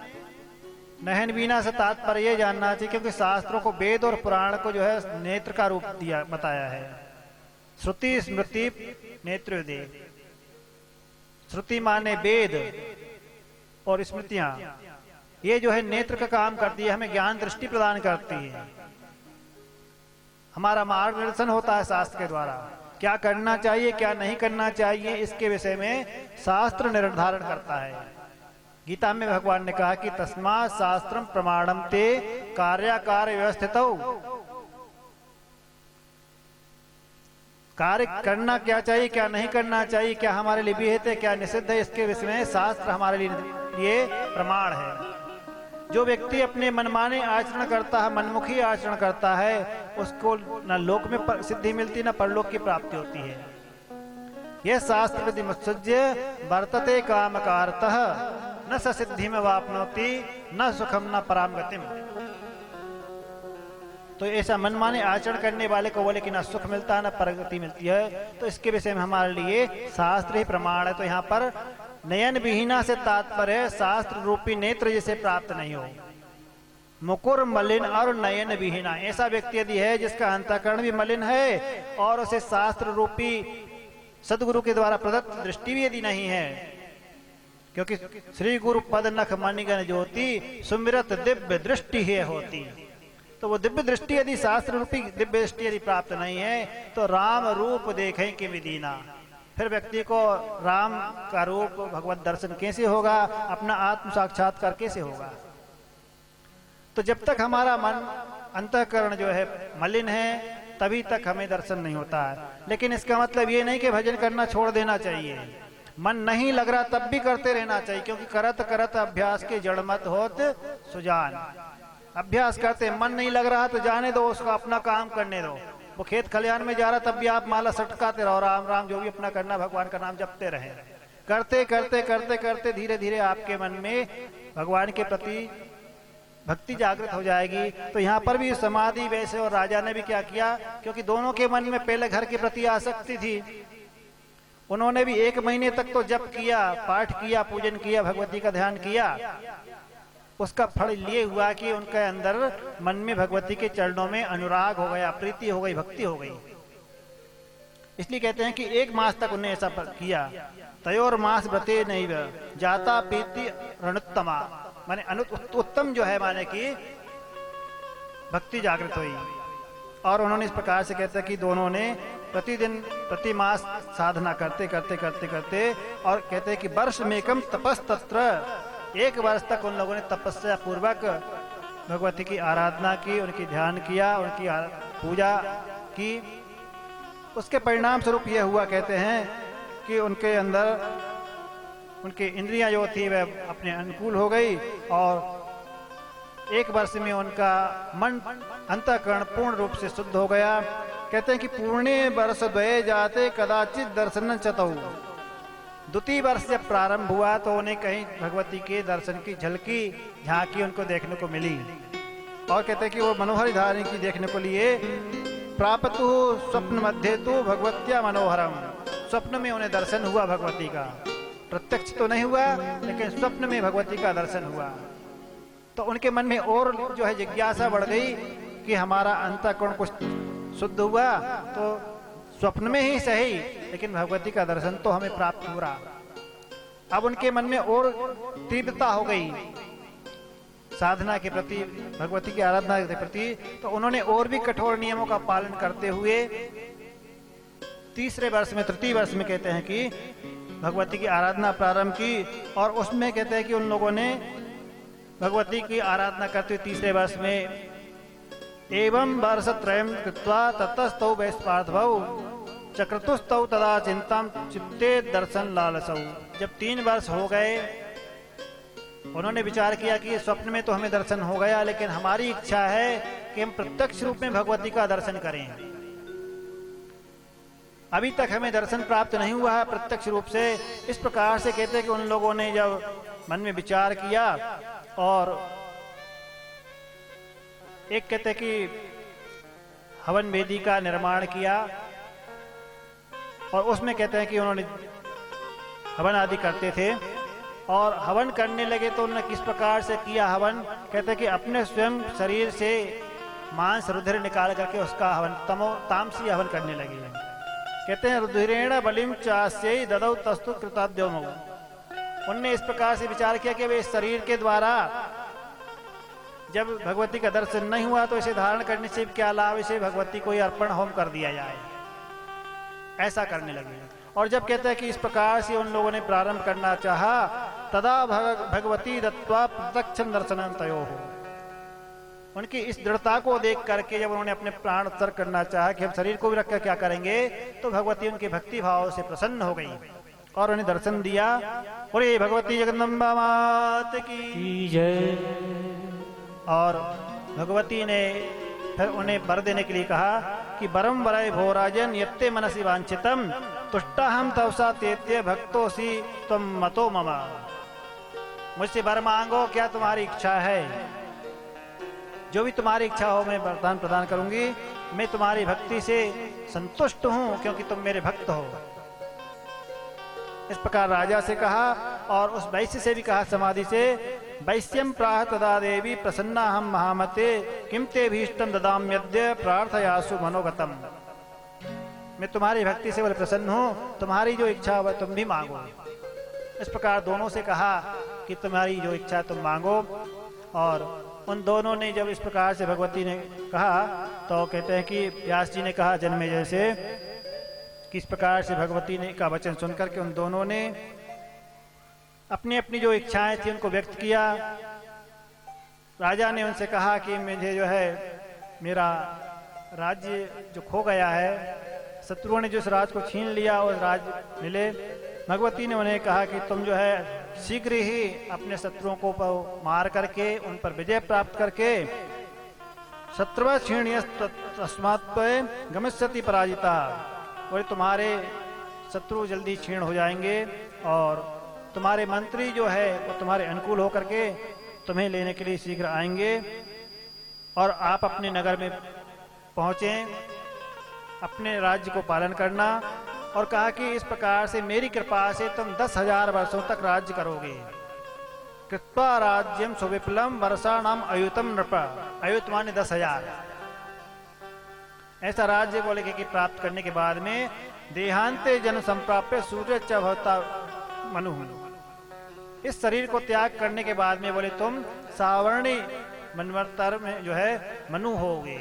नयन बीना से तात्पर्य ये जानना चाहिए, क्योंकि शास्त्रों को, वेद और पुराण को जो है नेत्र का रूप दिया बताया है। श्रुति स्मृति नेत्रोदय, श्रुति माने वेद और स्मृतियां, ये जो है नेत्र का काम करती है, हमें ज्ञान दृष्टि प्रदान करती है, हमारा मार्गदर्शन होता है शास्त्र के द्वारा। क्या करना चाहिए क्या नहीं करना चाहिए इसके विषय में शास्त्र निर्धारण करता है। गीता में भगवान ने कहा कि तस्मात् शास्त्रम प्रमाणम ते कार्याकार व्यवस्थितौ, कार्य करना क्या चाहिए क्या नहीं करना चाहिए, क्या हमारे लिए विहित है क्या निषिद्ध है, इसके विषय में शास्त्र हमारे लिए प्रमाण है। जो व्यक्ति अपने मनमाने आचरण करता है, मनमुखी आचरण करता है, उसको न लोक में सिद्धि मिलती न परलोक की प्राप्ति होती है। यह शास्त्र विधि मुत्सृज्य वर्तते कामकारतः न स सिद्धिम वाप्नोति न सुखम न पराम गतिम। तो ऐसा मनमाने आचरण करने वाले को बोले कि ना सुख मिलता है ना परगति मिलती है, तो इसके विषय में हमारे लिए शास्त्र ही प्रमाण है। तो यहाँ पर नयन विहीना से तात्पर्य शास्त्र रूपी नेत्र जिसे प्राप्त नहीं हो। मुकुर मलिन और नयन विहीना, ऐसा व्यक्ति यदि है जिसका अंतःकरण भी मलिन है और उसे शास्त्र रूपी सदगुरु के द्वारा प्रदत्त दृष्टि भी यदि नहीं है, क्योंकि श्री गुरु पद नख मणिगण ज्योति सुमिरत दिव्य दृष्टि है होती। तो वो दिव्य दृष्टि यदि शास्त्र रूपी दिव्य दृष्टि यदि प्राप्त नहीं है तो राम रूप देखें कि विदीना, फिर व्यक्ति को राम का रूप भगवत दर्शन कैसे होगा, अपना आत्म साक्षात्कार कैसे होगा। तो जब तक हमारा मन अंतःकरण जो है मलिन है तभी तक हमें दर्शन नहीं होता है। लेकिन इसका मतलब ये नहीं कि भजन करना छोड़ देना चाहिए, मन नहीं लग रहा तब भी करते रहना चाहिए, क्योंकि करत करत अभ्यास के जड़ मत होत सुजान। अभ्यास करते मन नहीं लग रहा तो जाने दो, उसका अपना काम करने दो। वो खेत खलिहान में जा रहा तब भी आप माला सटकाते रहो, राम राम जो भी अपना करना भगवान का नाम जपते रहे। करते करते करते करते धीरे धीरे आपके मन में भगवान के प्रति भक्ति जागृत हो जाएगी। तो यहाँ पर भी समाधि वैसे और राजा ने भी क्या किया, क्योंकि दोनों के मन में पहले घर के प्रति आसक्ति थी, उन्होंने भी 1 महीने तक तो जप किया, पाठ किया, पूजन किया, भगवती का ध्यान किया। उसका फल लिए हुआ कि उनके अंदर मन में भगवती के चरणों में अनुराग हो गया, प्रीति हो गई, भक्ति हो गई। इसलिए कहते हैं कि 1 मास तक उन्हें ऐसा किया। तयोर मास व्रते नैव जाता पीति रणुत्तमा, माने उत्तम जो है माने कि भक्ति जागृत हुई। और उन्होंने इस प्रकार से कहते हैं कि दोनों ने प्रतिदिन प्रति मास साधना करते करते करते करते, और कहते हैं कि वर्ष में कम तपस तत्र, 1 वर्ष तक उन लोगों ने तपस्या पूर्वक भगवती की आराधना की, उनकी ध्यान किया, उनकी पूजा की। उसके परिणाम स्वरूप यह हुआ, कहते हैं कि उनके अंदर उनकी इंद्रियां जो थी वह अपने अनुकूल हो गई, और 1 वर्ष में उनका मन अंतःकरण पूर्ण रूप से शुद्ध हो गया। कहते हैं कि पूर्णे वर्ष द्वये जाते कदाचित दर्शन चतौ, 2 वर्ष जब प्रारंभ हुआ तो उन्हें कहीं भगवती के दर्शन की झलकी झांकी उनको देखने को मिली। और कहते हैं कि वो मनोहर धारणी की देखने को लिए। प्राप्तु स्वप्न मध्य तो भगवत्या मनोहरम, स्वप्न में उन्हें दर्शन हुआ भगवती का, प्रत्यक्ष तो नहीं हुआ लेकिन स्वप्न में भगवती का दर्शन हुआ। तो उनके मन में और जो है जिज्ञासा बढ़ गई कि हमारा अंतःकरण कुछ शुद्ध हुआ तो स्वप्न में ही सही, लेकिन भगवती का दर्शन तो हमें प्राप्त हो रहा। अब उनके मन में और तीव्रता हो गई साधना के प्रति, भगवती की आराधना के प्रति। तो उन्होंने और भी कठोर नियमों का पालन करते हुए 3रे वर्ष में, 3य वर्ष में कहते हैं कि भगवती की आराधना प्रारंभ की। और उसमें कहते हैं कि उन लोगों ने भगवती की आराधना करते हुए 3रे वर्ष में एवं वर्षत्रयं कृत्वा ततस्तौ वैश्वार्थभौ चक्रतुस्तौ तदा चिंतां चित्ते दर्शन लालसौ। जब 3 वर्ष हो गए उन्होंने विचार किया कि स्वप्न में तो हमें दर्शन हो गया, लेकिन हमारी इच्छा है कि हम प्रत्यक्ष रूप में भगवती का दर्शन करें। अभी तक हमें दर्शन प्राप्त नहीं हुआ है प्रत्यक्ष रूप से। इस प्रकार से कहते हैं कि उन लोगों ने जब मन में विचार किया, और एक कहते हैं कि हवन वेदी का निर्माण किया, और उसमें कहते हैं कि उन्होंने हवन आदि करते थे और हवन करने लगे तो उन्होंने किस प्रकार से किया हवन, कहते हैं कि अपने स्वयं शरीर से मांस रुधिर निकाल करके उसका हवन तामसी हवन करने लगे। कहते हैं रुधिरेण बलिम चास्य ददौ तस्तु कृताद्योमौ। उनने इस प्रकार से विचार किया कि वे इस शरीर के द्वारा जब भगवती का दर्शन नहीं हुआ तो इसे धारण करने से क्या लाभ, इसे भगवती को ही अर्पण होम कर दिया जाए, ऐसा करने लगे। और जब कहते हैं कि इस प्रकार से उन लोगों ने प्रारंभ करना चाहा तदा भगवती दत्वा प्रत्यक्षम दर्शनम तयोः। उनकी इस दृढ़ता को देख करके जब उन्होंने अपने प्राण त्याग करना चाहा कि हम शरीर को भी रखकर क्या करेंगे, तो भगवती उनके भक्ति भाव से प्रसन्न हो गई और उन्हें दर्शन दिया। और ये भगवती जगदम्बा मात की जय। और भगवती ने फिर उन्हें वर देने के लिए कहा कि वरम वरय भो राजन यत्ते मनसि वांछितम तुष्टाहम तवसा तेत्य भक्तोसी तुम मतो ममा। मुझसे वर मांगो, क्या तुम्हारी इच्छा है, जो भी तुम्हारी इच्छा हो मैं वरदान प्रदान करूंगी। मैं तुम्हारी भक्ति से संतुष्ट हूं क्योंकि तुम मेरे भक्त हो। इस प्रकार राजा से कहा और उस वैश्य से भी कहा समाधि से, वैश्यम प्राह तदा देवी प्रसन्ना हम महामते किम ते भीष्टम ददाम्यद्य प्रार्थयासु मनोगतम। मैं तुम्हारी भक्ति से बड़े प्रसन्न हूँ, तुम्हारी जो इच्छा हो तुम भी मांगो। इस प्रकार दोनों से कहा कि तुम्हारी जो इच्छा तुम मांगो। और उन दोनों ने जब इस प्रकार से भगवती ने कहा तो कहते हैं कि व्यास जी ने कहा जन्मेजय से किस प्रकार से भगवती ने का वचन सुनकर के उन दोनों ने अपनी अपनी जो इच्छाएं थी उनको व्यक्त किया। राजा ने उनसे कहा कि मुझे जो है मेरा राज्य जो खो गया है, शत्रुओं ने जिस राज को छीन लिया वो राज मिले। भगवती ने उन्हें कहा कि तुम जो है शीघ्र ही अपने शत्रुओं को मार करके उन पर विजय प्राप्त करके शत्रु क्षीण तस्मात् गमिष्यति पराजिता, और तुम्हारे शत्रु जल्दी क्षीण हो जाएंगे और तुम्हारे मंत्री जो है वो तुम्हारे अनुकूल होकर के तुम्हें लेने के लिए शीघ्र आएंगे और आप अपने नगर में पहुंचें, अपने राज्य को पालन करना। और कहा कि इस प्रकार से मेरी कृपा से तुम 10,000 वर्षों तक राज्य करोगे। कृत्वा राज्यम सुविप्लम वर्षाणाम अयुतम नृप। अयुत माने 10,000। ऐसा राज्य बोले कि प्राप्त करने के बाद में देहांते जन संप्राप्य सूर्य च भवता मनु। इस शरीर को त्याग करने के बाद में बोले तुम सावर्णी मनवंतर में जो है मनु होगे।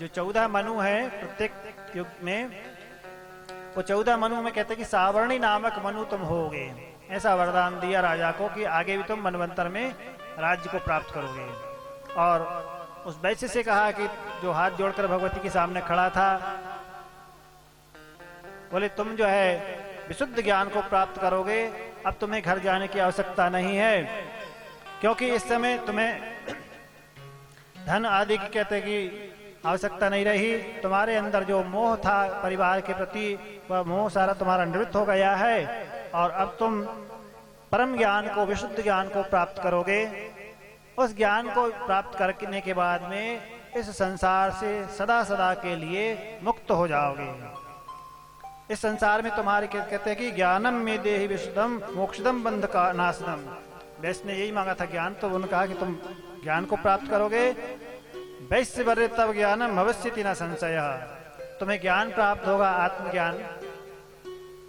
जो 14 मनु है प्रत्येक युग में, वो 14 मनु में कहते हैं कि सावर्णी नामक मनु तुम होगे। ऐसा वरदान दिया राजा को कि आगे भी तुम मनवंतर में राज्य को प्राप्त करोगे। और उस वैश्य से कहा कि जो हाथ जोड़कर भगवती के सामने खड़ा था, बोले तुम जो है विशुद्ध ज्ञान को प्राप्त करोगे, अब तुम्हें घर जाने की आवश्यकता नहीं है क्योंकि इस समय तुम्हें धन आदि की कहते कि आवश्यकता नहीं रही। तुम्हारे अंदर जो मोह था परिवार के प्रति, वह मोह सारा तुम्हारा निवृत्त हो गया है और अब तुम परम ज्ञान को, विशुद्ध ज्ञान को प्राप्त करोगे। उस ज्ञान को प्राप्त करने के बाद में इस संसार से सदा सदा के लिए मुक्त हो जाओगे। इस संसार में तुम्हारे कहते हैं कि ज्ञानम में देहि विशुद्धम मोक्षदम बंध का नाशनम। वैश्य ने यही मांगा था ज्ञान, तो उन्होंने कहा कि तुम ज्ञान को प्राप्त करोगे। वैश्य वर्रे तब ज्ञानम भविष्यति न संशय। तुम्हें ज्ञान प्राप्त होगा, आत्मज्ञान।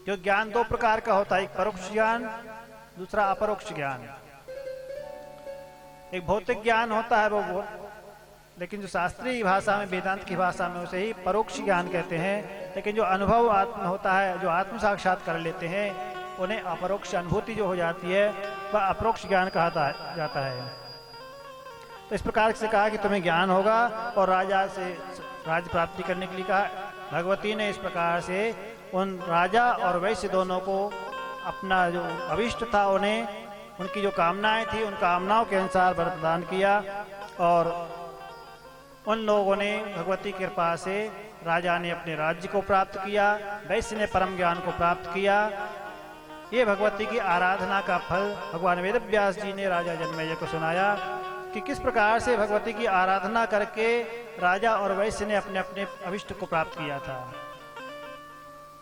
जो ज्ञान दो प्रकार का होता है, एक परोक्ष ज्ञान, दूसरा अपरोक्ष ज्ञान। एक भौतिक ज्ञान होता है वो, लेकिन जो शास्त्रीय भाषा में, वेदांत की भाषा में उसे ही परोक्ष ज्ञान कहते हैं। लेकिन जो अनुभव आत्म होता है, जो आत्म साक्षात कर लेते हैं, उन्हें अपरोक्ष अनुभूति जो हो जाती है वह अपरोक्ष ज्ञान कहा जाता है। तो इस प्रकार से कहा कि तुम्हें ज्ञान होगा और राजा से राज्य प्राप्ति करने के लिए कहा। भगवती ने इस प्रकार से उन राजा और वैश्य दोनों को अपना जो अभिष्ट था, उन्हें उनकी जो कामनाएं थी, उन कामनाओं के अनुसार वर प्रदान किया। और उन लोगों ने भगवती की कृपा से राजा ने अपने राज्य को प्राप्त किया, वैश्य ने परम ज्ञान को प्राप्त किया। ये भगवती की आराधना का फल भगवान वेद व्यास जी ने राजा जन्मेजय को सुनाया कि किस प्रकार से भगवती की आराधना करके राजा और वैश्य ने अपने अपने अभिष्ट को प्राप्त किया था।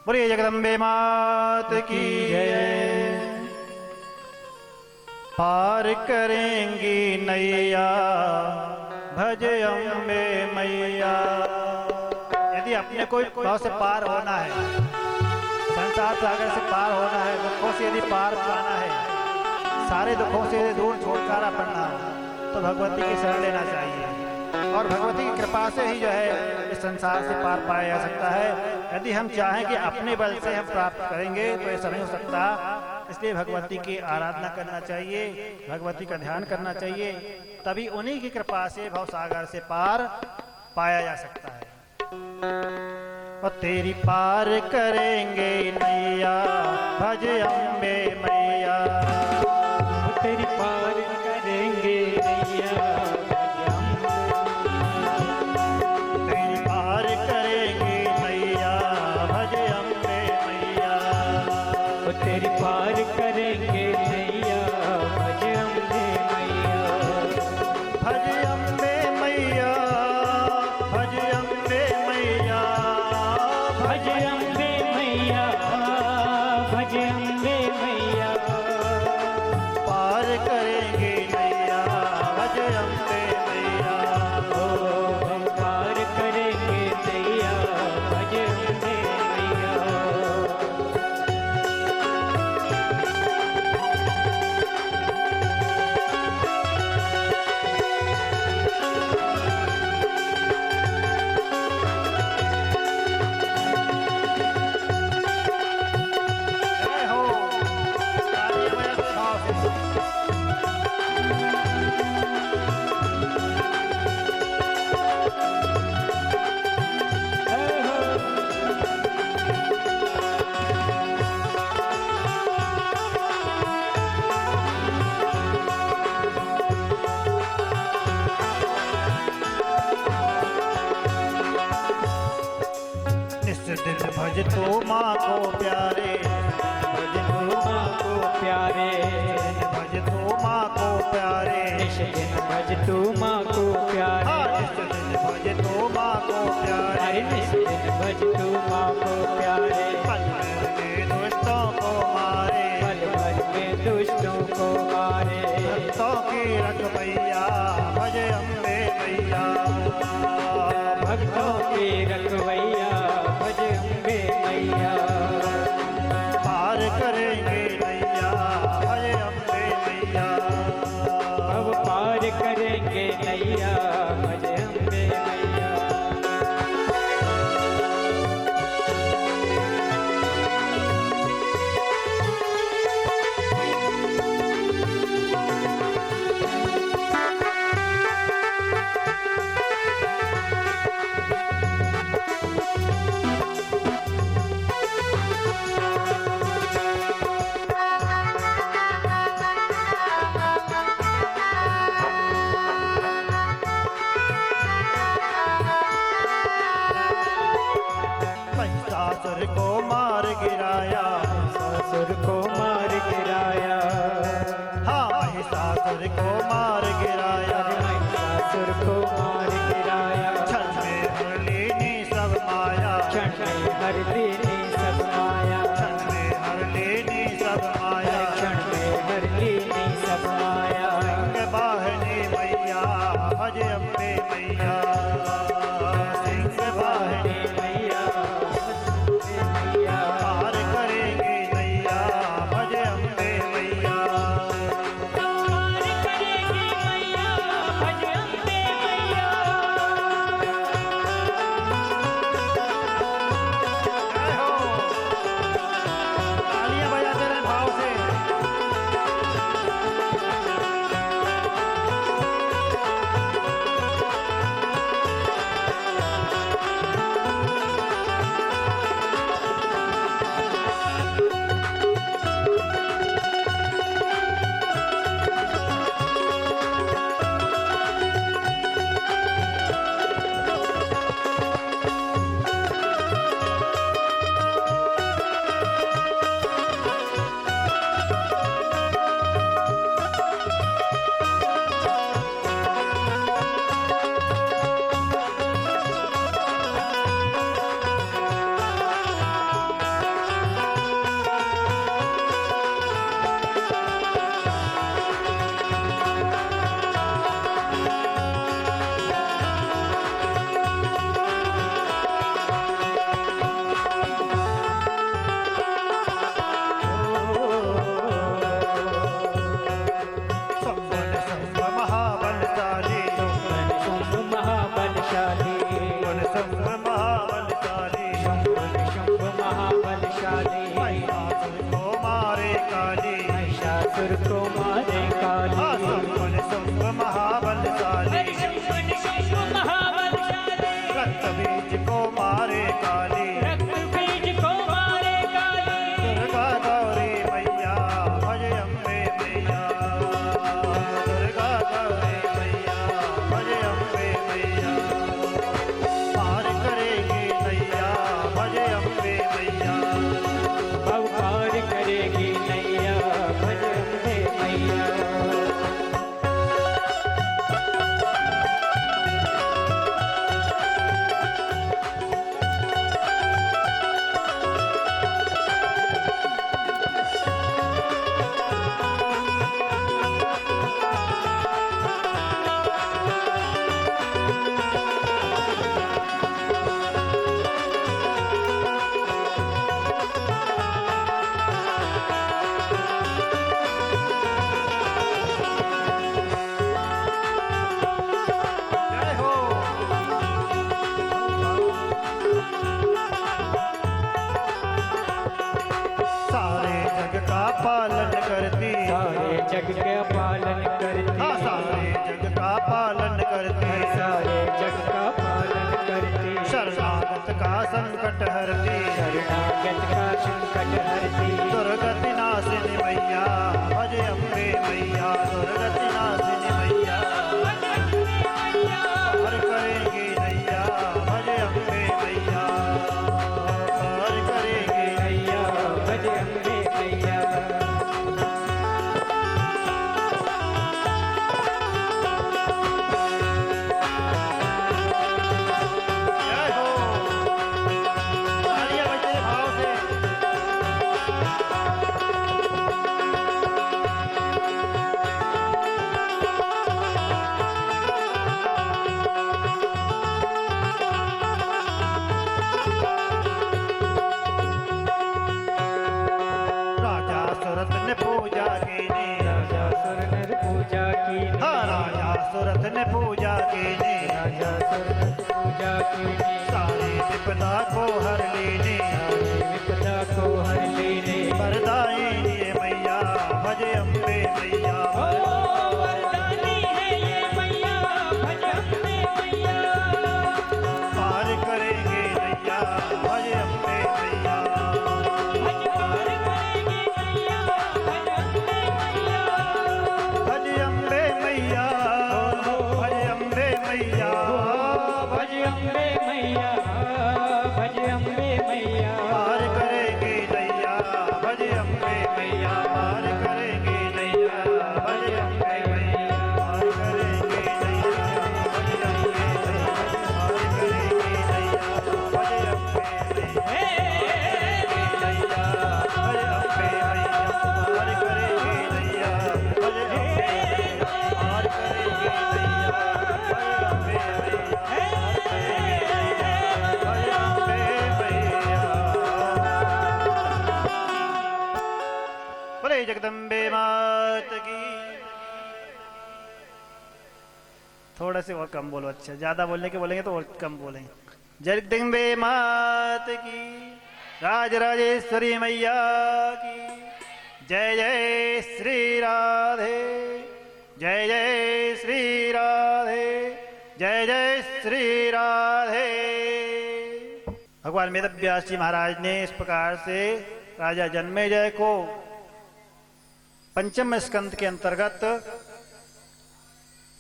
बोलिए जगदम्बे मात की जय। पार करेंगी नैया भज अम्बे मैया। यदि अपने कोई भाव से पार होना है, संसार सागर से पार होना है, दुखों से यदि पार पाना है, सारे दुखों से यदि दूर छुटकारा पड़ना हो, तो भगवती की शरण लेना चाहिए। और भगवती की कृपा से ही जो है इस संसार से पार पाया जा सकता है। यदि हम चाहें कि अपने बल से हम प्राप्त करेंगे तो ऐसा नहीं हो सकता। इसलिए भगवती की आराधना करना चाहिए, भगवती का ध्यान करना चाहिए, तभी उन्हीं की कृपा से भवसागर से पार पाया जा सकता है। और तेरी पार करेंगे नैया भज अम्बे मैया। तेरी पार करेंगे नैया तेरी पार करेंगे नैया भज अम्बे मैया। तेरी पार करेंगे नैया भज अम्बे मैया। भज अम्बे मैया भज अम्बे मैया। भज अम्बे मैया भज अम्बे मैया। पार करेंगे नैया भज अम्बे मैया। हम पार करेंगे नैया भज अम्बे मैया। जय हो। तालियां बजाते भाव से। निस दिन भज तो माँ को प्यारे, भज तो माँ को प्यारे भज तो माँ को प्यारे। निश दिन भज तू माँ को प्यारे। निस दिन भज तो माँ को प्यारे। अरे निश दिन भज तू माँ को प्यारे। पल भर में दुष्टों को मारे, पल भर में दुष्टों को मारे। भक्तों की रखवैया भज अम्बे मैया। भक्तों की रखवैया भज अम्बे मैया। पार करेंगे नैया भज अम्बे मैया। अब पार करेंगे नैया भज अम्बे मैया। महिषासुर को मार गिराया, ससुर को मार गिराया। हाँ महिषासुर को मार गिराया। ससुर को मार गिराया। क्षण में हर लेनी सब माया, क्षण में हर लेनी सब माया। क्षण में हर लेनी सब माया। क्षण में हर लेनी सब माया। सिंह वाहिनी मैया भज अम्बे मैया। सिंह वाहिनी मैया पार करेंगे नैया भज अम्बे मैया। पार करेंगे मैया भज अम्बे मैया। जय हो। तालियां बजाते रहे भाव से। पालन करती, हर सारे जग का पालन करती, शरणागत का संकट हरती, शरणागत का संकट हरती, दुर्गति नाशिनी मैया भज अम्बे मैया, दुर्गति नाशिनी मैया पार करेंगे नैया, भज अम्बे मैया पार करेंगे मैया भज अम्बे मैया। जय हो। तालियां बजते भाव से। राजा सुरत ने पूजा की ने, राजा सुर नर पूजा की, हाँ राजा सुरत ने पूजा की ने, राजा सुर नर पूजा की, सारी विपदा को हर लेने, विपदा को हर लेने, वरदायिनी मैया भज अम्बे मैया, वरदानी है ये मैया भज अम्बे मैया। पार करेंगे नैया भज अम्बे मैया, भज पार करेंगे मैया भज अम्बे मैया। भज अम्बे मैया, भज अम्बे मैया, भज अम्बे मैया भज अम्बे मैया। पार करेंगे नैया भज अम्बे मैया, पार करेंगे नैया भज अम्बे मैया, पार करेंगे नैया भज अम्बे मैया, पार करेंगे नैया भज अम्बे मैया, हे नैया भज अम्बे मैया, पार करेंगे नैया भज अम्बे मैया, पार करेंगे नैया भज अम्बे मैया, भज अम्बे मैया। बोले जगदम्बे मात की। थोड़ा से और कम बोलो, अच्छा ज्यादा बोलने के बोलेंगे तो और कम बोलेंगे। जगदम्बे मात की, राजराजेश्वरी मैया की जय, जय श्री राधे, जय जय श्री राधे, जय जय श्री राधे। भगवान वेदव्यास जी महाराज ने इस प्रकार से राजा जन्मेजय को पंचम स्कंद के अंतर्गत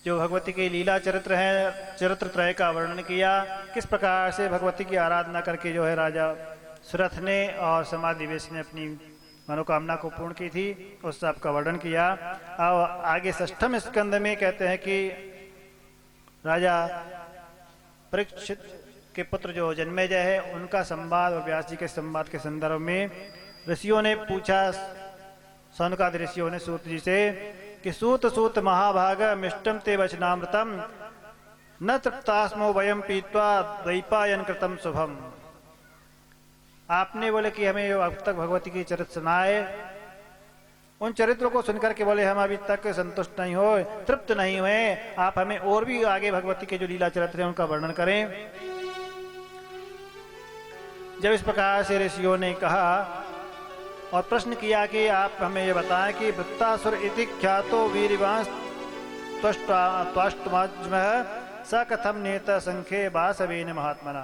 जो भगवती के लीला चरित्र है, चरित्र त्रय का वर्णन किया। किस प्रकार से भगवती की आराधना करके जो है राजा सुरथ ने और समाधिवेश ने अपनी मनोकामना को पूर्ण की थी, उस सब का वर्णन किया। अब आगे षष्ठम स्कंद में कहते हैं कि राजा परीक्षित के पुत्र जो जन्मेजय है उनका संवाद और व्यास जी के संवाद के संदर्भ में ऋषियों ने पूछा, सौनकादि ऋषियों ने सूत जी से कि सूत सूत महाभाग मिष्टम ते वचनामृतम न तृप्तास्मो वयम पीत्वा द्वैपायन कृतम शुभम। आपने बोले कि हमें अब तक भगवती की चरित्र सुनाए, उन चरित्रों को सुनकर के बोले हम अभी तक संतुष्ट नहीं हो, तृप्त नहीं हुए, आप हमें और भी आगे भगवती के जो लीला चरित्र हैं उनका वर्णन करें। जब इस प्रकार से ऋषियों ने कहा और प्रश्न किया कि आप हमें ये बताएं कि वृत्तासुर इति ख्यातो वीरवांस त्वष्टमज्मः स कथम नेता संख्ये वासवेन महात्मना।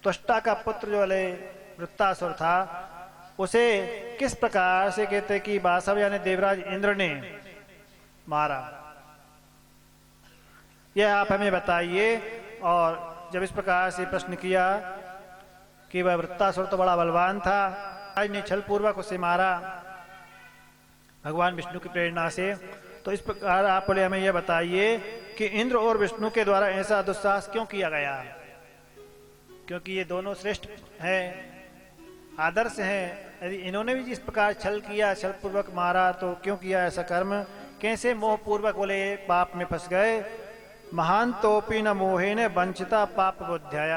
त्वष्टा का पुत्र जो वृत्तासुर था उसे किस प्रकार से कहते कि वासव यानी देवराज इंद्र ने मारा, यह आप हमें बताइए। और जब इस प्रकार से प्रश्न किया कि वह वृत्तासुर तो बड़ा बलवान था, आज ने छल पूर्वक उसे मारा भगवान विष्णु की प्रेरणा से, तो इस प्रकार आप बोले हमें यह बताइए कि इंद्र और विष्णु के द्वारा ऐसा दुस्साहस क्यों किया गया, क्योंकि ये दोनों श्रेष्ठ हैं, आदर्श हैं। यदि इन्होंने भी जिस प्रकार छल किया, छल पूर्वक मारा, तो क्यों किया ऐसा कर्म, कैसे मोह पूर्वक बोले पाप में फंस गए। महान तोपी न मोहे ने वंचिता पाप बुद्ध्याय।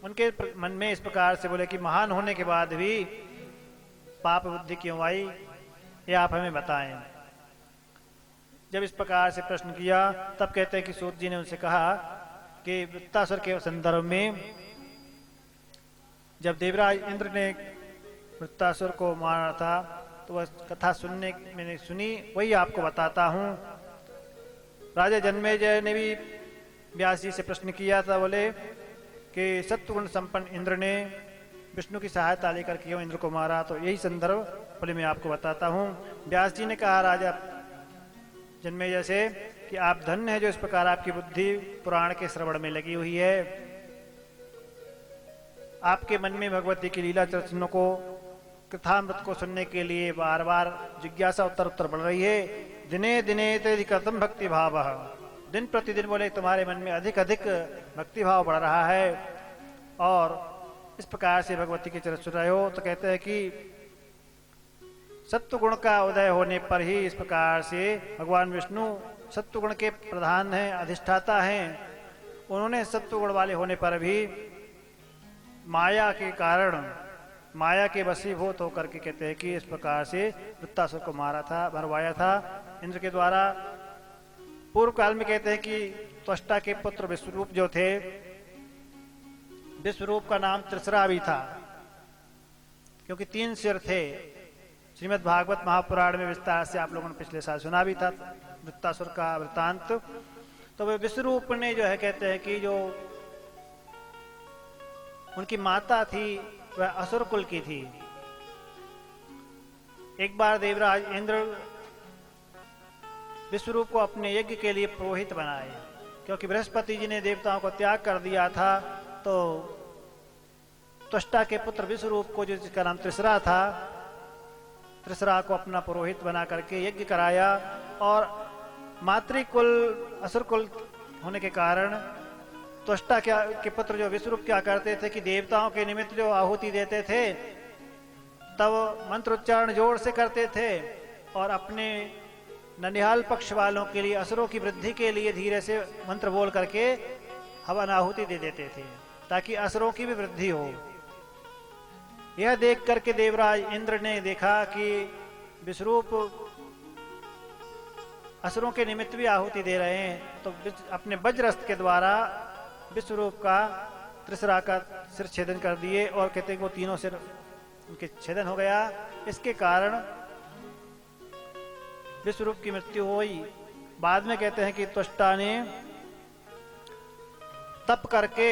उनके मन में इस प्रकार से बोले कि महान होने के बाद भी पाप बुद्धि क्यों आई, ये आप हमें बताएं। जब इस प्रकार से प्रश्न किया तब कहते हैं कि सूत जी ने उनसे कहा कि वृत्तासुर के संदर्भ में जब देवराज इंद्र ने वृत्तासुर को मारा था तो वह कथा मैंने सुनी, वही आपको बताता हूँ। राजा जन्मेजय ने भी व्यास जी से प्रश्न किया था, बोले कि सत्वगुण संपन्न इंद्र ने विष्णु की सहायता लेकर क्यों इंद्र को मारा। तो यही संदर्भ बोले मैं आपको बताता हूँ। व्यास जी ने कहा राजा जन्मेजय से कि आप धन्य हैं जो इस प्रकार आपकी बुद्धि पुराण के श्रवण में लगी हुई है। आपके मन में भगवती की लीला चरित्रों को, कथामृत को सुनने के लिए बार बार जिज्ञासा उत्तर उत्तर बढ़ रही है। दिने दिने तेरी कथम भक्ति भाव, दिन प्रतिदिन बोले तुम्हारे मन में अधिक अधिक भक्ति भाव बढ़ रहा है। और इस प्रकार से भगवती के चरित्र सुन रहे हो। तो कहते हैं कि सत्वगुण का उदय होने पर ही इस प्रकार से भगवान विष्णु सत्वगुण के प्रधान हैं, अधिष्ठाता हैं। उन्होंने सत्वगुण वाले होने पर भी माया के कारण, माया के वशीभूत होकर के कहते हैं कि इस प्रकार से वृत्तासुर को मारा था, मरवाया था इंद्र के द्वारा। पूर्व काल में कहते हैं कि त्वष्टा के पुत्र विश्वरूप जो थे, विश्वरूप का नाम त्रिसरा भी था क्योंकि 3 सिर थे। श्रीमद् भागवत महापुराण में विस्तार से आप लोगों ने पिछले साल सुना भी था वृत्तासुर का वृत्तांत। तो वे विश्वरूप ने जो है कहते हैं कि जो उनकी माता थी वह असुर कुल की थी। एक बार देवराज इंद्र विश्वरूप को अपने यज्ञ के लिए पुरोहित बनाए, क्योंकि बृहस्पति जी ने देवताओं को त्याग कर दिया था। तो त्वष्टा के पुत्र विश्वरूप को, जिसका नाम त्रिसरा था, त्रिसरा को अपना पुरोहित बना करके यज्ञ कराया। और मातृकुल असुर कुल होने के कारण त्वष्टा के पुत्र जो विश्वरूप क्या करते थे कि देवताओं के निमित्त जो आहुति देते थे तब मंत्रोच्चारण जोर से करते थे, और अपने ननिहाल पक्ष वालों के लिए, असुरों की वृद्धि के लिए धीरे से मंत्र बोल करके हवन आहुति दे देते थे ताकि असुरों की भी वृद्धि हो। यह देख करके देवराज इंद्र ने देखा कि विश्वरूप असुरों के निमित्त भी आहुति दे रहे हैं, तो अपने वज्रस्त्र के द्वारा विश्वरूप का, त्रिसरा का सिर छेदन कर दिए। और कहते हैं वो तीनों सिर उनके छेदन हो गया। इसके कारण विश्वरूप की मृत्यु हुई। बाद में कहते हैं कि त्वष्टा ने तप करके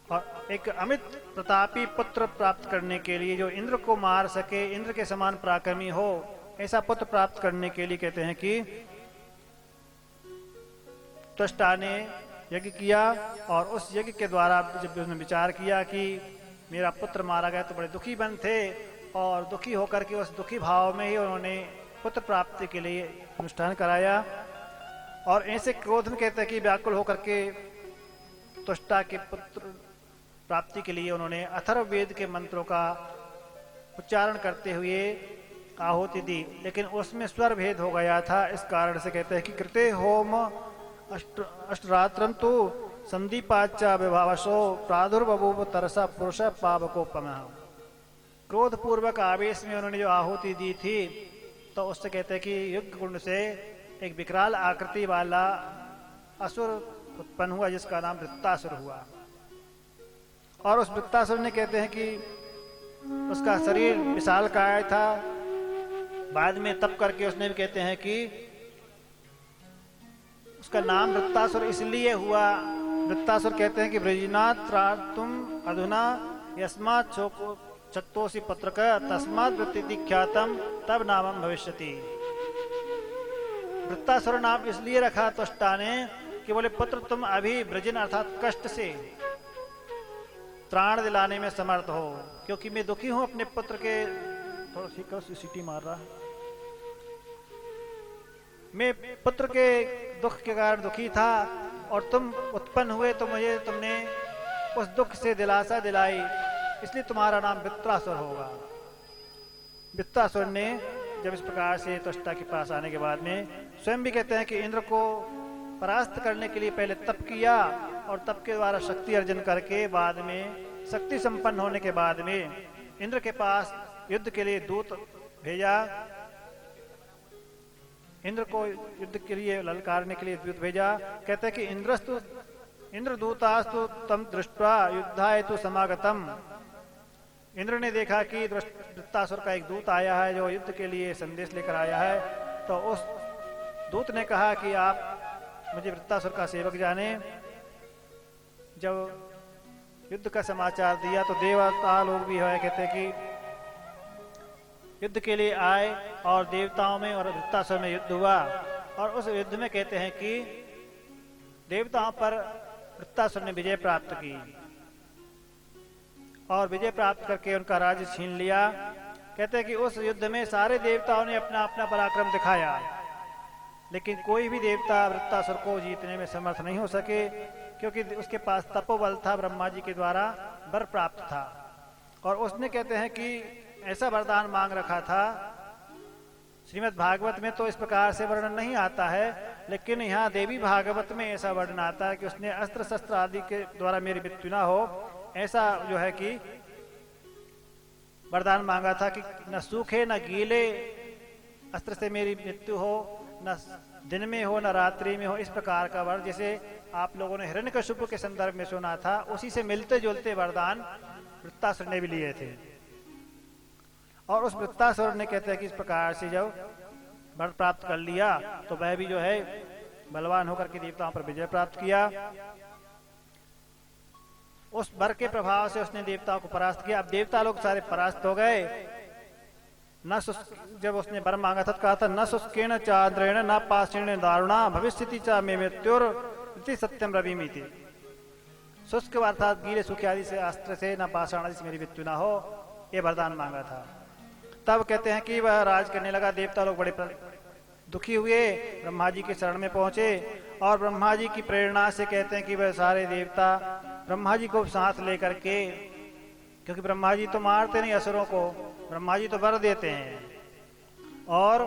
और एक अमित प्रतापी पुत्र प्राप्त करने के लिए, जो इंद्र को मार सके, इंद्र के समान पराक्रमी हो, ऐसा पुत्र प्राप्त करने के लिए कहते हैं कि त्वष्टा ने यज्ञ किया। और उस यज्ञ के द्वारा जब उसने विचार किया कि मेरा पुत्र मारा गया, तो बड़े दुखी बन थे, और दुखी होकर के उस दुखी भाव में ही उन्होंने पुत्र प्राप्ति के लिए अनुष्ठान कराया। और ऐसे क्रोध में कहते हैं कि व्याकुल होकर के त्वष्टा के पुत्र प्राप्ति के लिए उन्होंने अथर्ववेद के मंत्रों का उच्चारण करते हुए आहुति दी, लेकिन उसमें स्वर भेद हो गया था। इस कारण से कहते हैं कि कृते होम अष्टरात्रम तो संदीपाचा विभावशो प्रादुर्बभूव तरसा पुरुष पावकोपम। क्रोध पूर्वक आवेश में उन्होंने जो आहुति दी थी, तो उससे कहते हैं कि युग कुंड से एक विकराल आकृति वाला असुर उत्पन्न हुआ, जिसका नाम वृत्तासुर हुआ। और उस वृत्तासुर ने कहते हैं कि उसका शरीर विशालकाय था। बाद में तप करके उसने भी कहते हैं कि उसका नाम वृत्तासुर इसलिए हुआ। वृत्तासुर कहते हैं कि ब्रजनाथ तुम अधुना यस्मात् चक्तोसी पत्र का तस्मात् वृत्ति ख्यातम तब नामम भविष्यति। वृत्तासुर नाम इसलिए रखा त्वष्टा ने कि बोले पुत्र तुम अभी ब्रजन अर्थात कष्ट से त्राण दिलाने में समर्थ हो, क्योंकि मैं दुखी हूं अपने पुत्र के, थोड़ा ठीक है सीटी मार रहा है, मैं पुत्र के दुख के कारण दुखी था, और तुम उत्पन्न हुए तो मुझे तुमने उस दुख से दिलासा दिलाई, इसलिए तुम्हारा नाम वृत्रासुर होगा। वृत्रासुर ने जब इस प्रकार से त्वष्टा के पास आने के बाद में स्वयं भी कहते हैं कि इंद्र को परास्त करने के लिए पहले तप किया, और तप के द्वारा शक्ति अर्जन करके बाद में शक्ति संपन्न होने के बाद में इंद्र के पास युद्ध के लिए दूत भेजा। इंद्र को युद्ध के लिए ललकारने के लिए दूत भेजा। कहते हैं कि इंद्रदूतास्तु तम दृष्ट्वा युद्धाय तु समागतम। इंद्र ने देखा कि वृत्तासुर का एक दूत आया है जो युद्ध के लिए संदेश लेकर आया है, तो उस दूत ने कहा कि आप मुझे वृत्तासुर का सेवक जाने। जब युद्ध का समाचार दिया तो देवता लोग भी है कहते कि युद्ध के लिए आए और देवताओं में और वृत्तासुर में युद्ध हुआ। और उस युद्ध में कहते हैं कि देवताओं पर वृत्तासुर ने विजय प्राप्त की और विजय प्राप्त करके उनका राज्य छीन लिया। कहते हैं कि उस युद्ध में सारे देवताओं ने अपना अपना पराक्रम दिखाया, लेकिन कोई भी देवता वृत्तासुर को जीतने में समर्थ नहीं हो सके, क्योंकि उसके पास तपोबल था, ब्रह्मा जी के द्वारा वर प्राप्त था। और उसने कहते हैं कि ऐसा वरदान मांग रखा था। श्रीमद् भागवत में तो इस प्रकार से वर्णन नहीं आता है, लेकिन यहाँ देवी भागवत में ऐसा वर्णन आता है कि उसने अस्त्र शस्त्र आदि के द्वारा मेरी मृत्यु ना हो, ऐसा जो है कि वरदान मांगा था कि न सूखे न गीले अस्त्र से मेरी मृत्यु हो, न दिन में हो न रात्रि में हो, इस प्रकार का वर जैसे आप लोगों ने हिरण्यकशिप के संदर्भ में सुना था, उसी से मिलते जुलते वरदान वृत्तासुर ने भी लिए थे। और उस वृत्तासुर ने कहते हैं कि इस प्रकार से जब वर प्राप्त कर लिया तो वह भी जो है बलवान होकर के देवताओं पर विजय प्राप्त किया। उस वर के प्रभाव से उसने देवताओं को परास्त किया। अब देवता लोग सारे परास्त हो गए। न जब उसने वर मांगा था तो कहा था न शुष्केन चांद्रेण न पाषेण दारुणा भविष्यति च मे मृत्युर इति सत्यम रविमीति। शुष्क अर्थात गीले सूखे आदि से अस्त्र से न पाषाण आदि से मेरी मृत्यु ना हो, ये वरदान मांगा था। तब कहते हैं कि वह राज करने लगा। देवता लोग बड़े दुखी हुए, ब्रह्मा जी के शरण में पहुंचे और ब्रह्मा जी की प्रेरणा से कहते हैं कि वह सारे देवता ब्रह्मा जी को साथ लेकर के, क्योंकि ब्रह्मा जी तो मारते नहीं असुरों को, ब्रह्मा जी तो वर देते हैं। और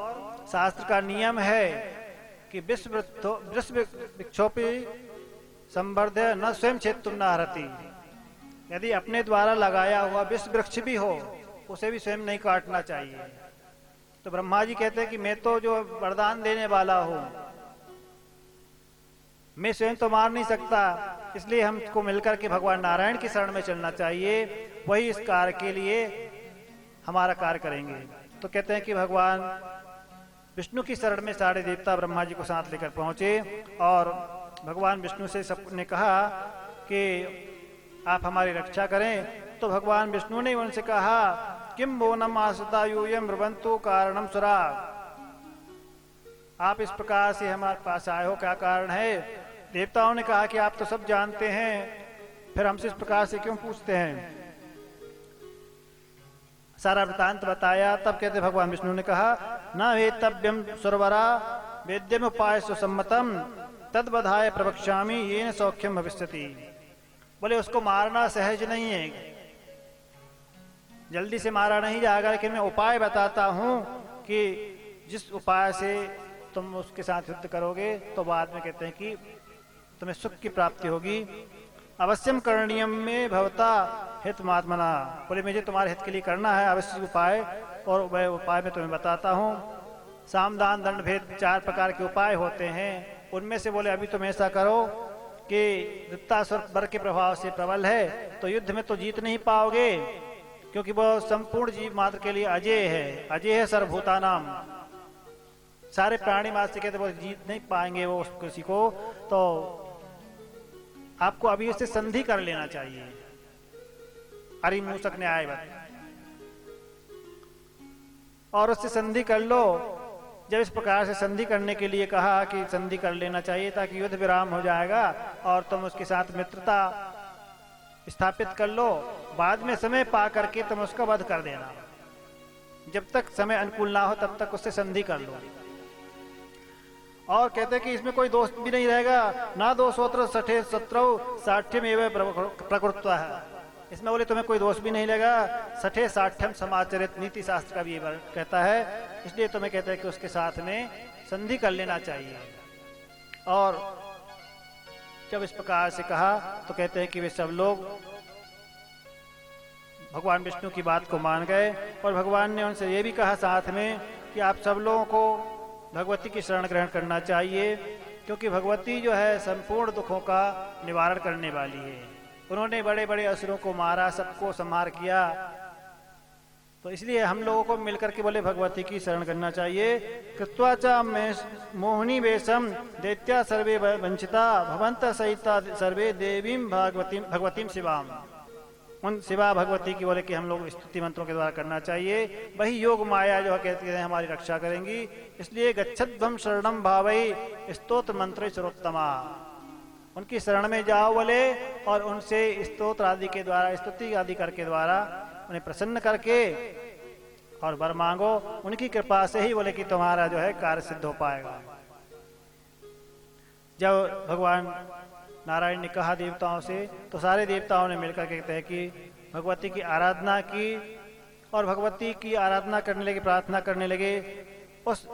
शास्त्र का नियम है कि विक्षोपी संवर्ध्य न स्वयं छेत्तुम न हरति। यदि अपने द्वारा लगाया हुआ विश्व वृक्ष भी हो, उसे भी स्वयं नहीं काटना चाहिए। तो ब्रह्मा जी कहते हैं कि मैं तो जो वरदान देने वाला हूं, मैं स्वयं तो मार नहीं सकता, इसलिए हमको मिलकर के भगवान नारायण की शरण में चलना चाहिए, वही इस कार्य के लिए हमारा कार्य करेंगे। तो कहते हैं कि भगवान विष्णु की शरण में सारे देवता ब्रह्मा जी को साथ लेकर पहुंचे और भगवान विष्णु से सबने कहा कि आप हमारी रक्षा करें। तो भगवान विष्णु ने उनसे कहा किम बोनम आसुता यूयम ब्रुवंतु कारणम सुरा। आप इस प्रकार से हमारे पास आए हो, क्या कारण है? देवताओं ने कहा कि आप तो सब जानते हैं, फिर हमसे इस प्रकार से क्यों पूछते हैं? सारा वृतांत बताया। तब कहते भगवान विष्णु ने कहा न वेतव्यम सुरवरा वेद्यम उपाय सुसम्मतम तद बधाय प्रवक्ष्यामि येन सौख्यम भविष्यति। बोले उसको मारना सहज नहीं है, जल्दी से मारा नहीं जाएगा, लेकिन मैं उपाय बताता हूं कि जिस उपाय से तुम उसके साथ युद्ध करोगे तो बाद में कहते हैं कि तुम्हें सुख की प्राप्ति होगी। अवश्यम करणीयम में भवता हितमात्मना। बोले मुझे तुम्हारे हित के लिए करना है अवश्य उपाय, और वह उपाय मैं तुम्हें बताता हूँ। सामदान दंड भेद 4 प्रकार के उपाय होते हैं। उनमें से बोले अभी तुम ऐसा करो कि वृत्तासुर वर के प्रभाव से प्रबल है, तो युद्ध में तो जीत नहीं पाओगे, क्योंकि वह संपूर्ण जीव मात्र के लिए अजय है। अजय है सर्वभूतानाम, सारे प्राणी मात्र से कहते वो जीत नहीं पाएंगे वो किसी को। तो आपको अभी उससे संधि कर लेना चाहिए। अरिमूसक न्याय और उससे संधि कर लो। जब इस प्रकार से संधि करने के लिए कहा कि संधि कर लेना चाहिए ताकि युद्ध विराम हो जाएगा और तुम उसके साथ मित्रता स्थापित कर लो, बाद में समय पा करके तुम उसका वध कर देना। जब तक समय अनुकूल ना हो तब तक उससे संधि कर लो। और कहते हैं कि इसमें कोई दोष भी नहीं रहेगा। ना दोषोत्र सठे शत्रु साठ्यम एवं प्रकृत्वा है। इसमें बोले तुम्हें कोई दोष भी नहीं लगेगा। सठे साठ्यम समाचरित नीति शास्त्र का भी ये कहता है, इसलिए तुम्हें कहते हैं कि उसके साथ में संधि कर लेना चाहिए। और जब इस प्रकार से कहा तो कहते हैं कि वे सब लोग भगवान विष्णु की बात को मान गए। और भगवान ने उनसे ये भी कहा साथ में कि आप सब लोगों को भगवती की शरण ग्रहण करना चाहिए, क्योंकि भगवती जो है संपूर्ण दुखों का निवारण करने वाली है। उन्होंने बड़े बड़े असुरों को मारा, सबको संहार किया, तो इसलिए हम लोगों को मिलकर के बोले भगवती की शरण करना चाहिए। कृत्वा च मोहिनी वेशम दैत्या सर्वे वंचिता भवंत सहिता सर्वे देवीं भगवतीम शिवाम। उन शिवा भगवती की बोले कि हम लोग स्तुति मंत्रों के द्वारा करना चाहिए, वही योग माया जो कहते हैं हमारी रक्षा करेंगी। इसलिए गच्छध्वम शरणम भावई स्तोत्र मंत्र सर्वोत्तमा, उनकी शरण में जाओ बोले और उनसे स्तोत्र आदि के द्वारा स्तुति आदि करके द्वारा उन्हें प्रसन्न करके और वर मांगो। उनकी कृपा से ही बोले कि तुम्हारा जो है कार्य सिद्ध हो पाएगा। जब भगवान नारायण ने कहा देवताओं से, तो सारे देवताओं ने मिलकर के कहते हैं कि भगवती की आराधना की और भगवती की आराधना करने लगे, प्रार्थना करने लगे। उस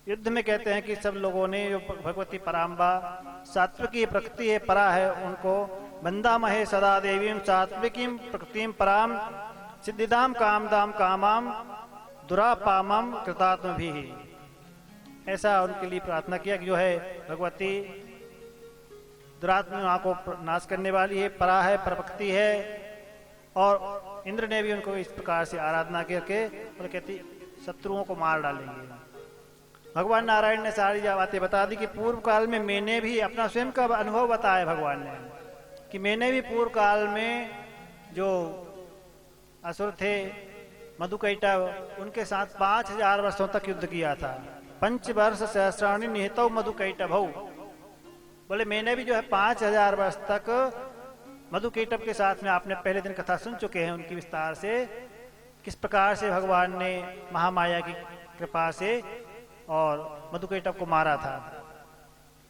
युद्ध में कहते हैं कि सब लोगों ने जो भगवती पराम्बा सात्विकी प्रकृति है, परा है, उनको बंदा महे सदा देवीं सात्विकीं प्रकृतिं पराम सिद्धिदाम कामदाम कामाम दुरापामम कृतात्म भी, ऐसा उनके लिए प्रार्थना किया कि जो है भगवती दुरात्मा को नाश करने वाली है, परा है, परभक्ति है। और इंद्र ने भी उनको इस प्रकार से आराधना करके और कहती शत्रुओं को मार डालेंगे। भगवान नारायण ने सारी बातें बता दी कि पूर्व काल में मैंने भी अपना स्वयं का अनुभव बताया भगवान ने, कि मैंने भी पूर्व काल में जो असुर थे मधुकैटभ, उनके साथ 5000 वर्षों तक युद्ध किया था। 5 वर्ष सहस्राणि निहितौ मधुकैटभौ, बोले मैंने भी जो है 5000 वर्ष तक मधुकैटभ के साथ में, आपने पहले दिन कथा सुन चुके हैं उनकी विस्तार से, किस प्रकार से भगवान ने महामाया की कृपा से और मधुकैटभ को मारा था।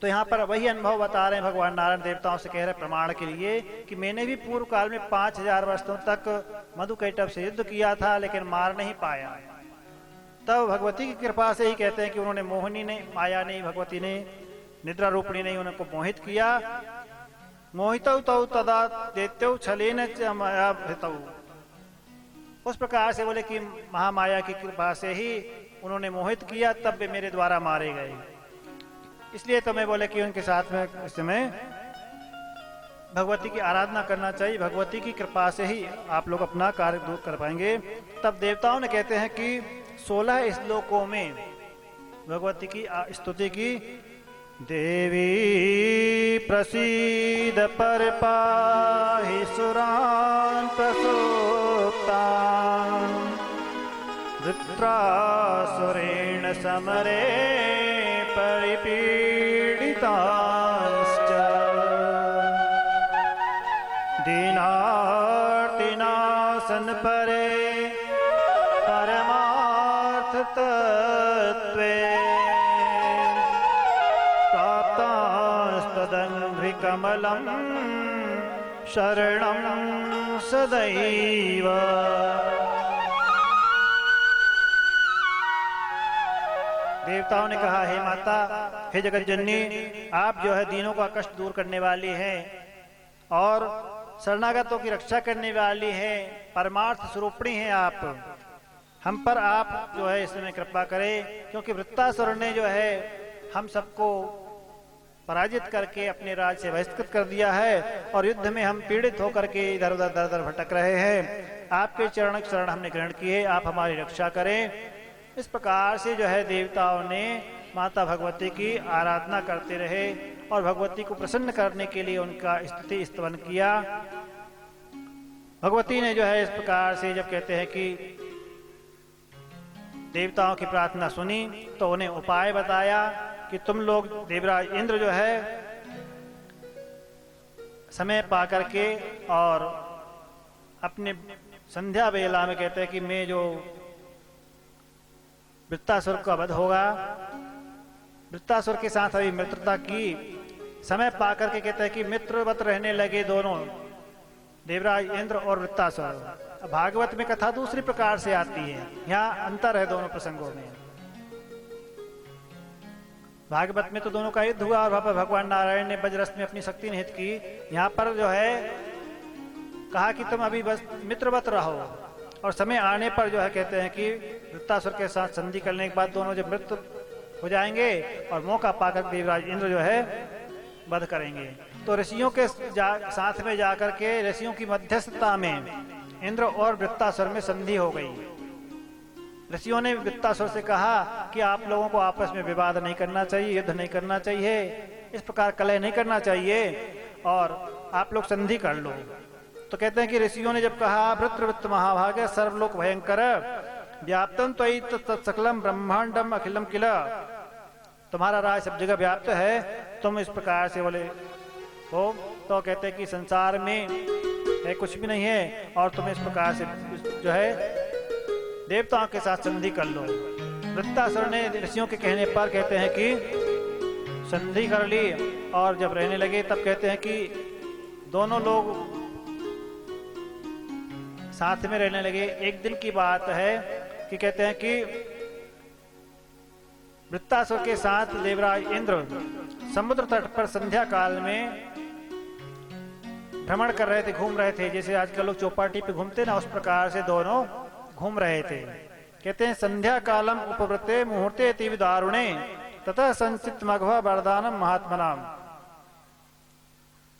तो यहाँ पर वही अनुभव बता रहे हैं भगवान नारायण देवताओं से, कह रहे प्रमाण के लिए कि मैंने भी पूर्व काल में 5000 वर्षों तक मधुकैटभ से युद्ध किया था, लेकिन मार नहीं पाया। तब भगवती की कृपा से ही कहते हैं कि उन्होंने मोहिनी ने, माया ने, भगवती ने, निद्रा रूपिणी ने उनको मोहित किया। मोहितौ तौ तदा दैत्यौ छलेन च मया भृतौ, उस प्रकार से बोले कि महामाया की कृपा से ही उन्होंने मोहित किया, तब वे मेरे द्वारा मारे गए। इसलिए तो मैं बोले कि उनके साथ में इस समय भगवती की आराधना करना चाहिए। भगवती की कृपा से ही आप लोग अपना कार्य दूर कर पाएंगे। तब देवताओं ने कहते हैं कि 16 श्लोकों में भगवती की स्तुति की। देवी प्रसीद पर पाहि सुरान् प्रसूतान् वृत्रासुरेण समरे परिपीडिताश्च दीनार्तिनाशन परे परमार्थ तत्त्वे प्राप्तास्तदङ्घ्रिकमलं शरणं सदैव। देवताओं ने कहा, हे माता, हे जगत जननी, आप जो है दीनों का कष्ट दूर करने वाली हैं और शरणागतों की रक्षा करने वाली हैं, परमार्थ स्वरूपिणी हैं आप। हम पर आप जो है इसमें कृपा करें, क्योंकि वृत्तासुर ने जो है हम सबको पराजित करके अपने राज से बहिष्कृत कर दिया है और युद्ध में हम पीड़ित होकर के इधर उधर दर दर भटक रहे हैं। आपके चरण शरण हमने ग्रहण किए, आप हमारी रक्षा करें। इस प्रकार से जो है देवताओं ने माता भगवती की आराधना करते रहे और भगवती को प्रसन्न करने के लिए उनका स्तुति स्तवन किया। भगवती ने जो है इस प्रकार से जब कहते हैं कि देवताओं की प्रार्थना सुनी, तो उन्हें उपाय बताया कि तुम लोग देवराज इंद्र जो है समय पा करके और अपने संध्या बेला में कहते हैं कि मैं जो वृत्तासुर का वध होगा, वृत्तासुर के साथ अभी मित्रता की, समय पा करके कहते हैं कि मित्रवत रहने लगे दोनों, देवराज इंद्र और वृत्तासुर। भागवत में कथा दूसरी प्रकार से आती है, यहाँ अंतर है दोनों प्रसंगों में। भागवत में तो दोनों का युद्ध हुआ और वहां पर भगवान नारायण ने वज्रस्त्र में अपनी शक्ति निहित की। यहाँ पर जो है कहा कि तुम अभी बस मित्रवत रहो और समय आने पर जो है कहते हैं कि वृत्तासुर के साथ संधि करने के बाद दोनों जब मृत्यु हो जाएंगे और मौका पाकर देवराज इंद्र जो है वध करेंगे। तो ऋषियों के साथ में जाकर के ऋषियों की मध्यस्थता में इंद्र और वृत्तासुर में संधि हो गई ऋषियों ने वृत्तासुर से कहा कि आप लोगों को आपस में विवाद नहीं करना चाहिए, युद्ध नहीं करना चाहिए, इस प्रकार कलह नहीं करना चाहिए और आप लोग संधि कर लो। तो कहते हैं कि ऋषियों ने जब कहा वृत्रवृत्त महाभागे सर्वलोक भयंकर व्याप्तम त्वयि तत्सकलम ब्रह्मांडम अखिलम किल, तुम्हारा राज सब जगह व्याप्त है, तुम इस प्रकार से बोले हो। तो कहते हैं कि संसार में है कुछ भी नहीं है और तुम इस प्रकार से जो है देवताओं के साथ संधि कर लो। वृत्तासुर ने ऋषियों के कहने पर कहते हैं कि संधि कर ली और जब रहने लगे तब कहते हैं कि दोनों लोग साथ में रहने लगे। एक दिन की बात है कि कहते हैं कि वृत्तासुर के साथ देवराज इंद्र समुद्र तट पर संध्या काल में भ्रमण कर रहे थे, घूम रहे थे, जैसे आजकल लोग चौपाटी पे घूमते ना, उस प्रकार से दोनों घूम रहे थे। कहते हैं संध्या कालम उपवृत्ते मुहूर्ते तीव्र दारुणे तथा संचित मघवा वरदानम महात्मनाम।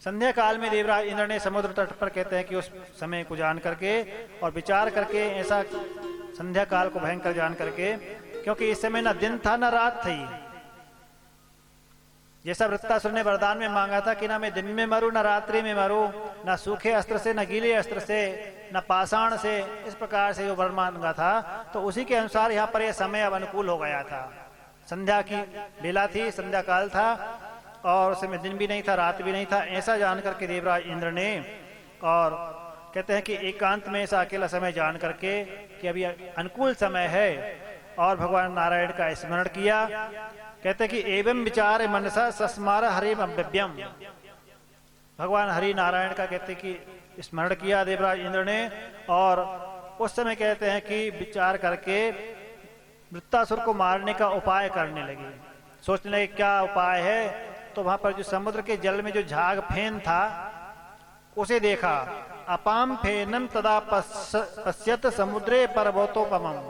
संध्या काल में देवराज इंद्र ने समुद्र तट पर कहते हैं कि उस समय को जान करके और विचार करके, ऐसा संध्या काल को भयंकर जान करके, क्योंकि इस समय ना दिन था ना रात थी, जैसा वृत्तासुर ने वरदान में मांगा था कि ना मैं दिन में मरूं ना रात्रि में मरूं, ना सूखे अस्त्र से ना गीले अस्त्र से ना पाषाण से, इस प्रकार से जो वर मांगा था, तो उसी के अनुसार यहाँ पर यह समय अब अनुकूल हो गया था। संध्या की बेला थी, संध्या काल था और उस समय दिन भी नहीं था रात भी नहीं था, ऐसा जान करके देवराज इंद्र ने, और कहते हैं कि एकांत में ऐसा अकेला समय जान करके कि अभी अनुकूल समय है, और भगवान नारायण का स्मरण किया। कहते हैं कि एवं विचार मनसा सस्मार हरिम अव्यव्यम, भगवान हरि नारायण का कहते हैं कि स्मरण किया देवराज इंद्र ने, और उस समय कहते हैं कि विचार करके वृत्तासुर को मारने का उपाय करने लगे, सोचने लगे क्या उपाय है। तो वहां पर जो समुद्र के जल में जो झाग फेन था उसे देखा, अपाम फेनम तदा पश्यत समुद्रे पर्वतोपमम,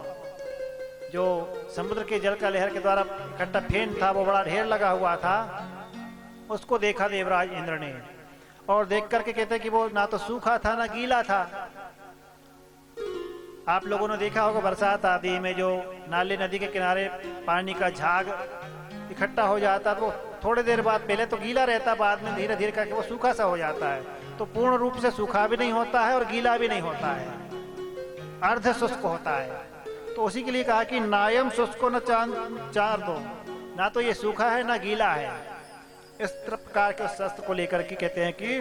जो समुद्र के जल का लहर के द्वारा इकट्ठा फेन था वो बड़ा ढेर लगा हुआ था, उसको देखा देवराज इंद्र ने, और देख करके कहते हैं कि वो ना तो सूखा था ना गीला था। आप लोगों ने देखा होगा बरसात आदि में जो नाले नदी के किनारे पानी का झाग इकट्ठा हो जाता, तो थोड़ी देर बाद पहले तो गीला रहता, बाद में धीरे धीरे करके वो सूखा सा हो जाता है। तो पूर्ण रूप से सूखा भी नहीं होता है और गीला भी नहीं होता है, अर्ध शुष्क होता है। तो उसी के लिए कहा कि नायम शुष्को न चार दो, ना तो ये सूखा है ना गीला है। इस प्रकार के शस्त्र को लेकर के कहते हैं कि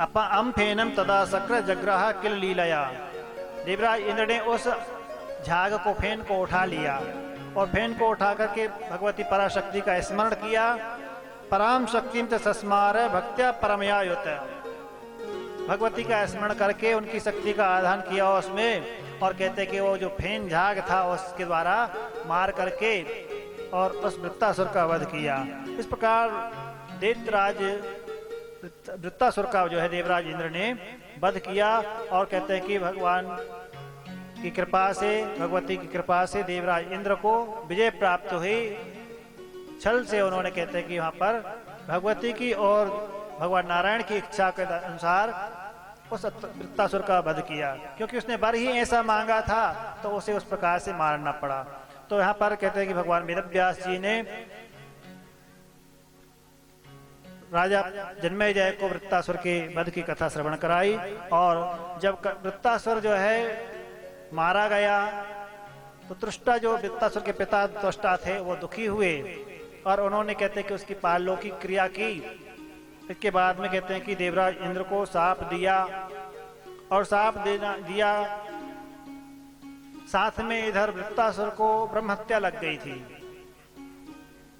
अपा अम फेनम तदा सक्र जग्रह किल लीलया, देवराज इंद्र ने उस झाग को फेन को उठा लिया और फेन को उठा करके भगवती पराशक्ति का स्मरण किया। पराम शक्तिम च सस्मार भक्त्या परमया युत, भगवती का स्मरण करके उनकी शक्ति का आधान किया उसमें, और कहते कि वो जो फेन झाग था उसके द्वारा मार करके और उस वृत्तासुर का वध किया। इस प्रकार दैत्यराज वृत्तासुर का जो है देवराज इंद्र ने वध किया, और कहते हैं कि भगवान की कृपा से, भगवती की कृपा से देवराज इंद्र को विजय प्राप्त हुई। छल से उन्होंने कहते हैं कि वहां पर भगवती की और भगवान नारायण की इच्छा के अनुसार उस वृत्तासुर का वध किया, क्योंकि उसने वर ही ऐसा मांगा था तो उसे उस प्रकार से मारना पड़ा। तो यहाँ पर कहते हैं कि भगवान वेदव्यास जी ने राजा जन्मेजय को वृत्तासुर के वध की कथा श्रवण कराई, और जब वृत्तासुर जो है मारा गया तो तृष्टा, जो वृत्तासुर के पिता त्वष्टा थे, वो दुखी हुए और उन्होंने कहते हैं कि उसकी पारलौकिक क्रिया की। इसके बाद में कहते हैं कि देवराज इंद्र को साप दिया, और साप दिया साथ में इधर वृत्तासुर को ब्रह्म हत्या लग गई थी।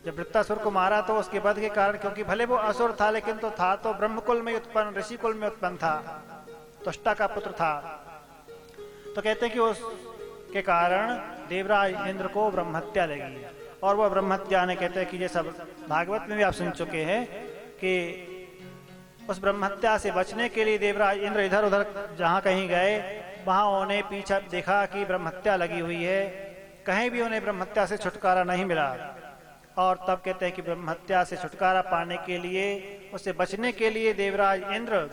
जब वृत्तासुर को मारा तो उसके वध के कारण, क्योंकि भले वो असुर था लेकिन तो था तो ब्रह्मकुल में उत्पन्न, ऋषि कुल में उत्पन्न था, त्वष्टा का पुत्र था। तो कहते हैं कि उसके कारण देवराज इंद्र को ब्रह्म हत्या लगी, और वह ब्रह्म हत्या ने कहते हैं कि जैसा भागवत में भी आप सुन चुके हैं कि उस ब्रह्म हत्या से बचने के लिए देवराज इंद्र इधर उधर जहाँ कहीं गए, वहां उन्हें पीछा देखा कि ब्रह्म हत्या लगी हुई है, कहीं भी उन्हें ब्रह्म हत्या से छुटकारा नहीं मिला। और तब कहते हैं कि ब्रह्म हत्या से छुटकारा पाने के लिए, उससे बचने के लिए देवराज इंद्र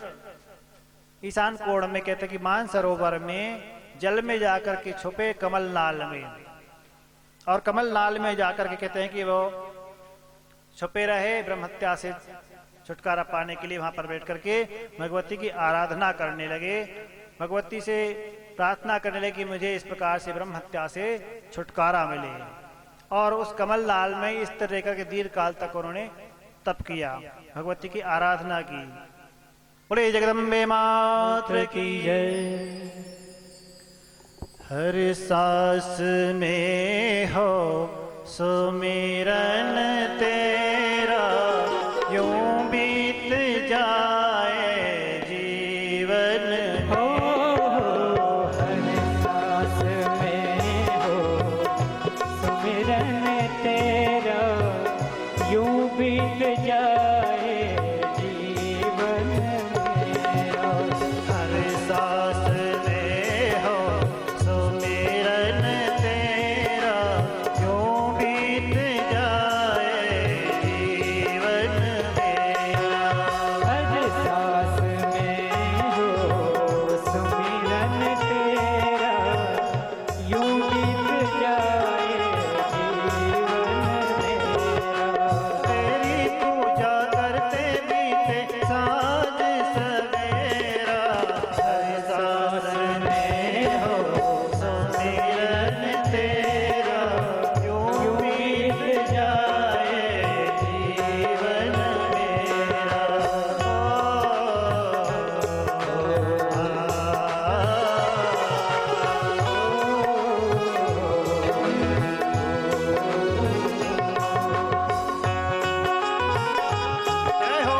ईशान कोण में कहते हैं कि मानसरोवर में जल में जाकर के छुपे कमल नाल में, और कमल नाल में जाकर के कहते हैं कि वो छुपे रहे, ब्रह्म हत्या से छुटकारा पाने के लिए वहां पर बैठ करके भगवती की आराधना करने लगे, भगवती से प्रार्थना करने लगे कि मुझे इस प्रकार से ब्रह्म हत्या से छुटकारा मिले। और उस कमल नाल में इस तरह का दीर्घ काल तक उन्होंने तप किया, भगवती की आराधना की। बोले जगदम्बे मात्र की जय। हर सांस में हो सुमिरन तेरा, यूं बीत जाए जीवन हो हर सांस में हो सुमिरन तेरा, यूं बीत जाए जीवन मेरा। हर सांस में हो सुमिरन तेरा, यूं बीत जाए जीवन मेरा। हर सांस में हो सुमिरन तेरा, यूं बीत जाए जीवन मेरा। तेरी पूजा करते बीते साँझ सवेरा, हर सांस में हो सुमिरन तेरा, यूं बीत जाए जीवन मेरा। जय हो।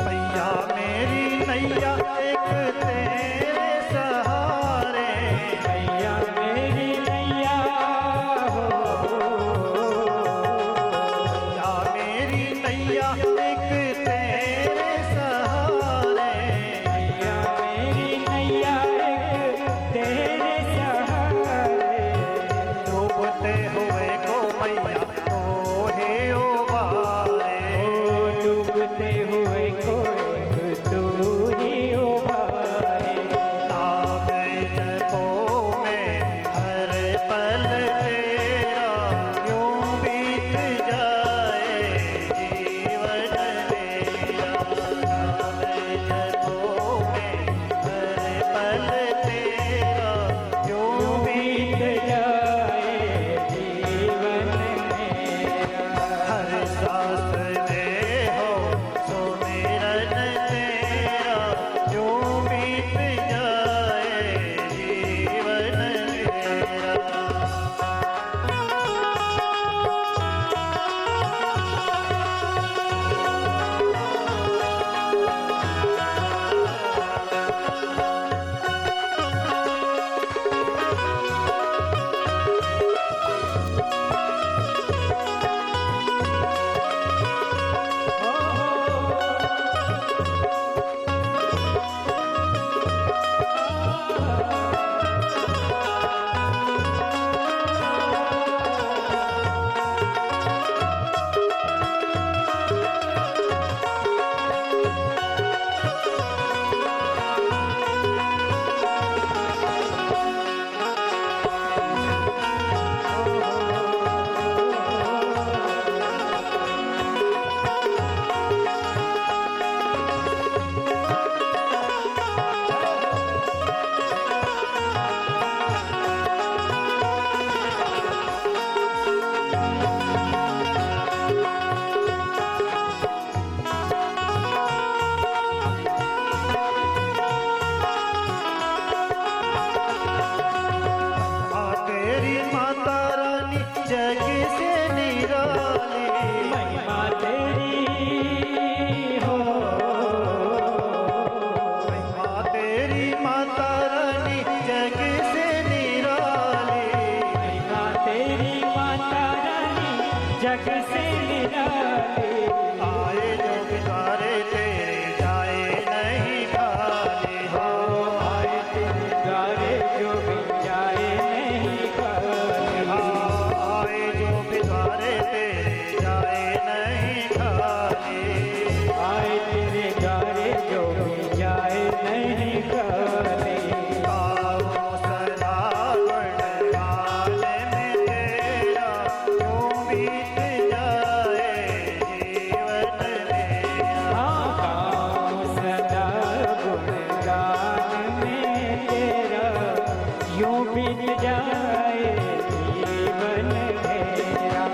मैया मेरी नैया एक तेरे सहारे, मैया मेरी नैया हो, मैया मेरी नैया एक तेरे सहारे। मैया मेरी नैया एक तेरे सहारे। डूबते हुए को मैया तोहे उबारे, ओ डूबते हुए को तू ही निराले, आए जो भी द्वारे तेरे जाए नहीं खाली हो। आए तेरे द्वारे जो भी जाए नहीं खाली, आए जो भी द्वारे तेरे जाए नहीं खाली। आए तेरे द्वारे जो भी जाए नहीं खाली, गाओ सदा गुणगान में तेरा, यूं बीत जाए जीवन मेरा। गाऊं सदा गुणगान में तेरा, यूं बीत जाए जीवन मेरा।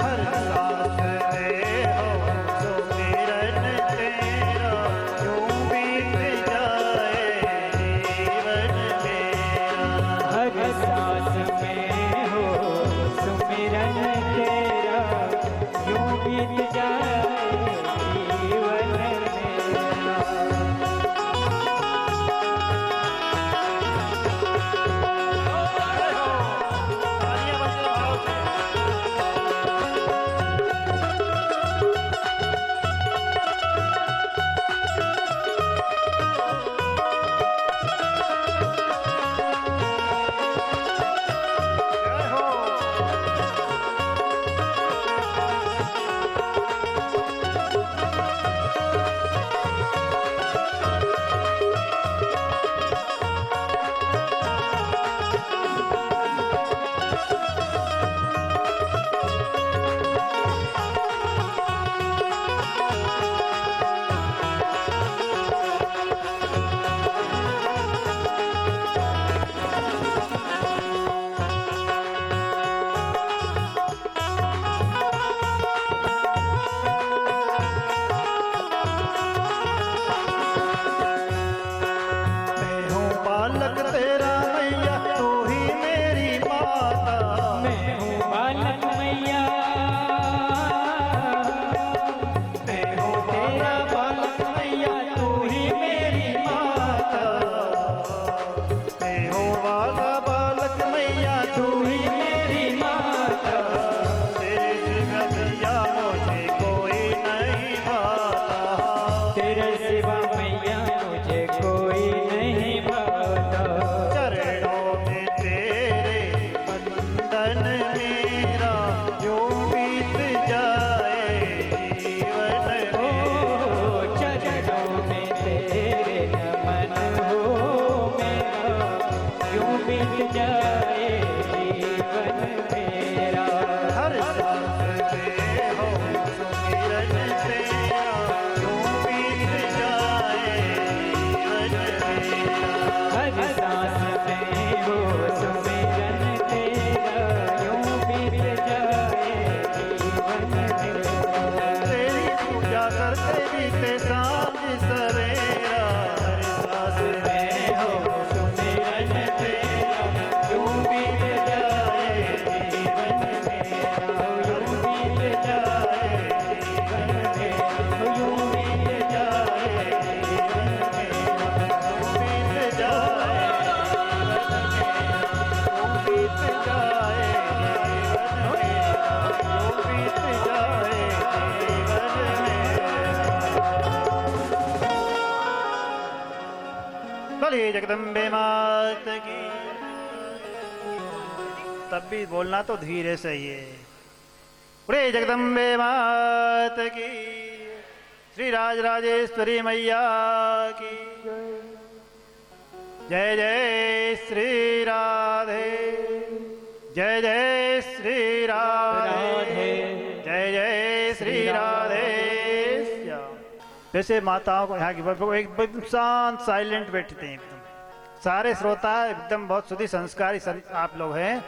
हर सांस में हो सुमिरन तेरा, यूं बीत जाए जीवन मेरा। हर सांस में हो सुमिरन तेरा, यूं बीत जाए जीवन मेरा। तालियां बजाओ भाव से। जय हो। मैं हूँ बालक तेरा मैया, तू ही मेरी माता। मैं हूँ बालक मैया, मैं हूँ तेरा बालक मैया, तू ही मेरी माता। मैं हूँ वाला बालक मैया, तू ही मेरी माता। तेरे सिवा मैया मुझे कोई नहीं भाता। तेरे सिवा मैया मुझे कोई नहीं भाता। चरणों में तेरे बंधन मेरा, यूं बीत जाए जीवन ओ मेरा। चरणों में तेरे नमन हो मेरा, यूं बीत जाए जीवन मेरा। हर सांस में हो सुमिरन तेरा, यूं बीत जाए जीवन मेरा। हर सांस में हो सुमिरन तेरा, यूं बीत जाए जीवन मेरा। तेरी पूजा करते बीते सांझ सवेरा। हर सांस में हो सुमिरन तेरा, यूं बीत जाए जीवन मेरा। यूं बीत जाए जीवन मेरा। यूं बीत जाए जीवन मेरा। बीत जाए बीत जाए बीत जाए जीवन मेरा। बोलिए जगदम्बे मात की। तब भी बोलना तो धीरे से ही है। बोलिए जगदम्बे मात की। श्री राज राजेश्वरी मैया की जय जय श्री राधे। जय जय श्री राधे। जय जय श्री राधे श्याम। वैसे माताओं को यहाँ की एकदम शांत साइलेंट बैठते हैं एकदम। सारे श्रोता एकदम बहुत शुद्धि संस्कारी आप लोग हैं।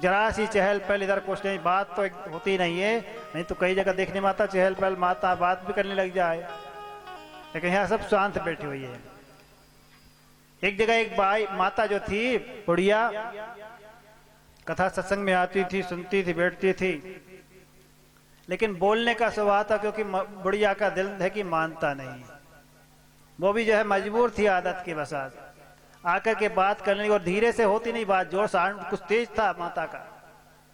जरा सी चहल पहल इधर कुछ नहीं, बात तो होती नहीं है। नहीं तो कई जगह देखने माता चहल पहल माता बात भी करने लग जाए, लेकिन यहाँ सब शांत बैठी हुई है। एक जगह एक बाई माता जो थी बुढ़िया, कथा सत्संग में आती थी, सुनती थी, बैठती थी, लेकिन बोलने का स्वभाव था, क्योंकि बुढ़िया का दिल है कि मानता नहीं। वो भी जो है मजबूर थी आदत के बसात आकर के बात करने की, और धीरे से होती नहीं बात, जोर से कुछ तेज था माता का।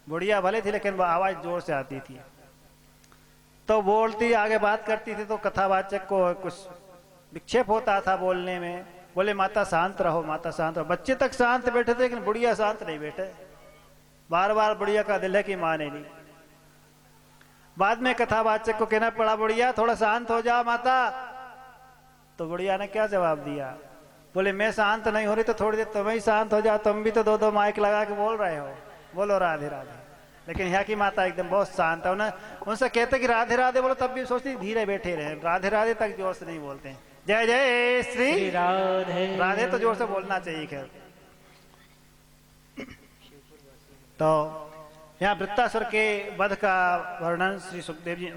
बुढ़िया भले थी लेकिन वो आवाज जोर से आती थी। तो बोलती आगे बात करती थी तो कथावाचक को कुछ विक्षेप होता था बोलने में। बोले माता शांत रहो, माता शांत रहो। बच्चे तक शांत बैठे थे लेकिन बुढ़िया शांत नहीं बैठे। बार बार बुढ़िया का दिल है कि माने नहीं। बाद में कथावाचक को कहना पड़ा, बुढ़िया थोड़ा शांत हो जा माता। तो बुढ़िया ने क्या जवाब दिया? बोले मैं शांत नहीं हो रही तो थोड़ी देर तुम ही शांत हो जाओ, तुम भी तो दो दो माइक लगा के बोल रहे हो, बोलो राधे राधे। लेकिन यहाँ की माता एकदम बहुत शांत है। उन्हें उनसे कहते कि राधे राधे बोलो तब भी सोचती धीरे बैठे रहे, राधे राधे तक जोर से नहीं बोलते हैं। जय जय श्री राधे राधे तो जोर से बोलना चाहिए। खैर, तो यहाँ वृत्तासुर के वध का वर्णन श्री सुखदेव जी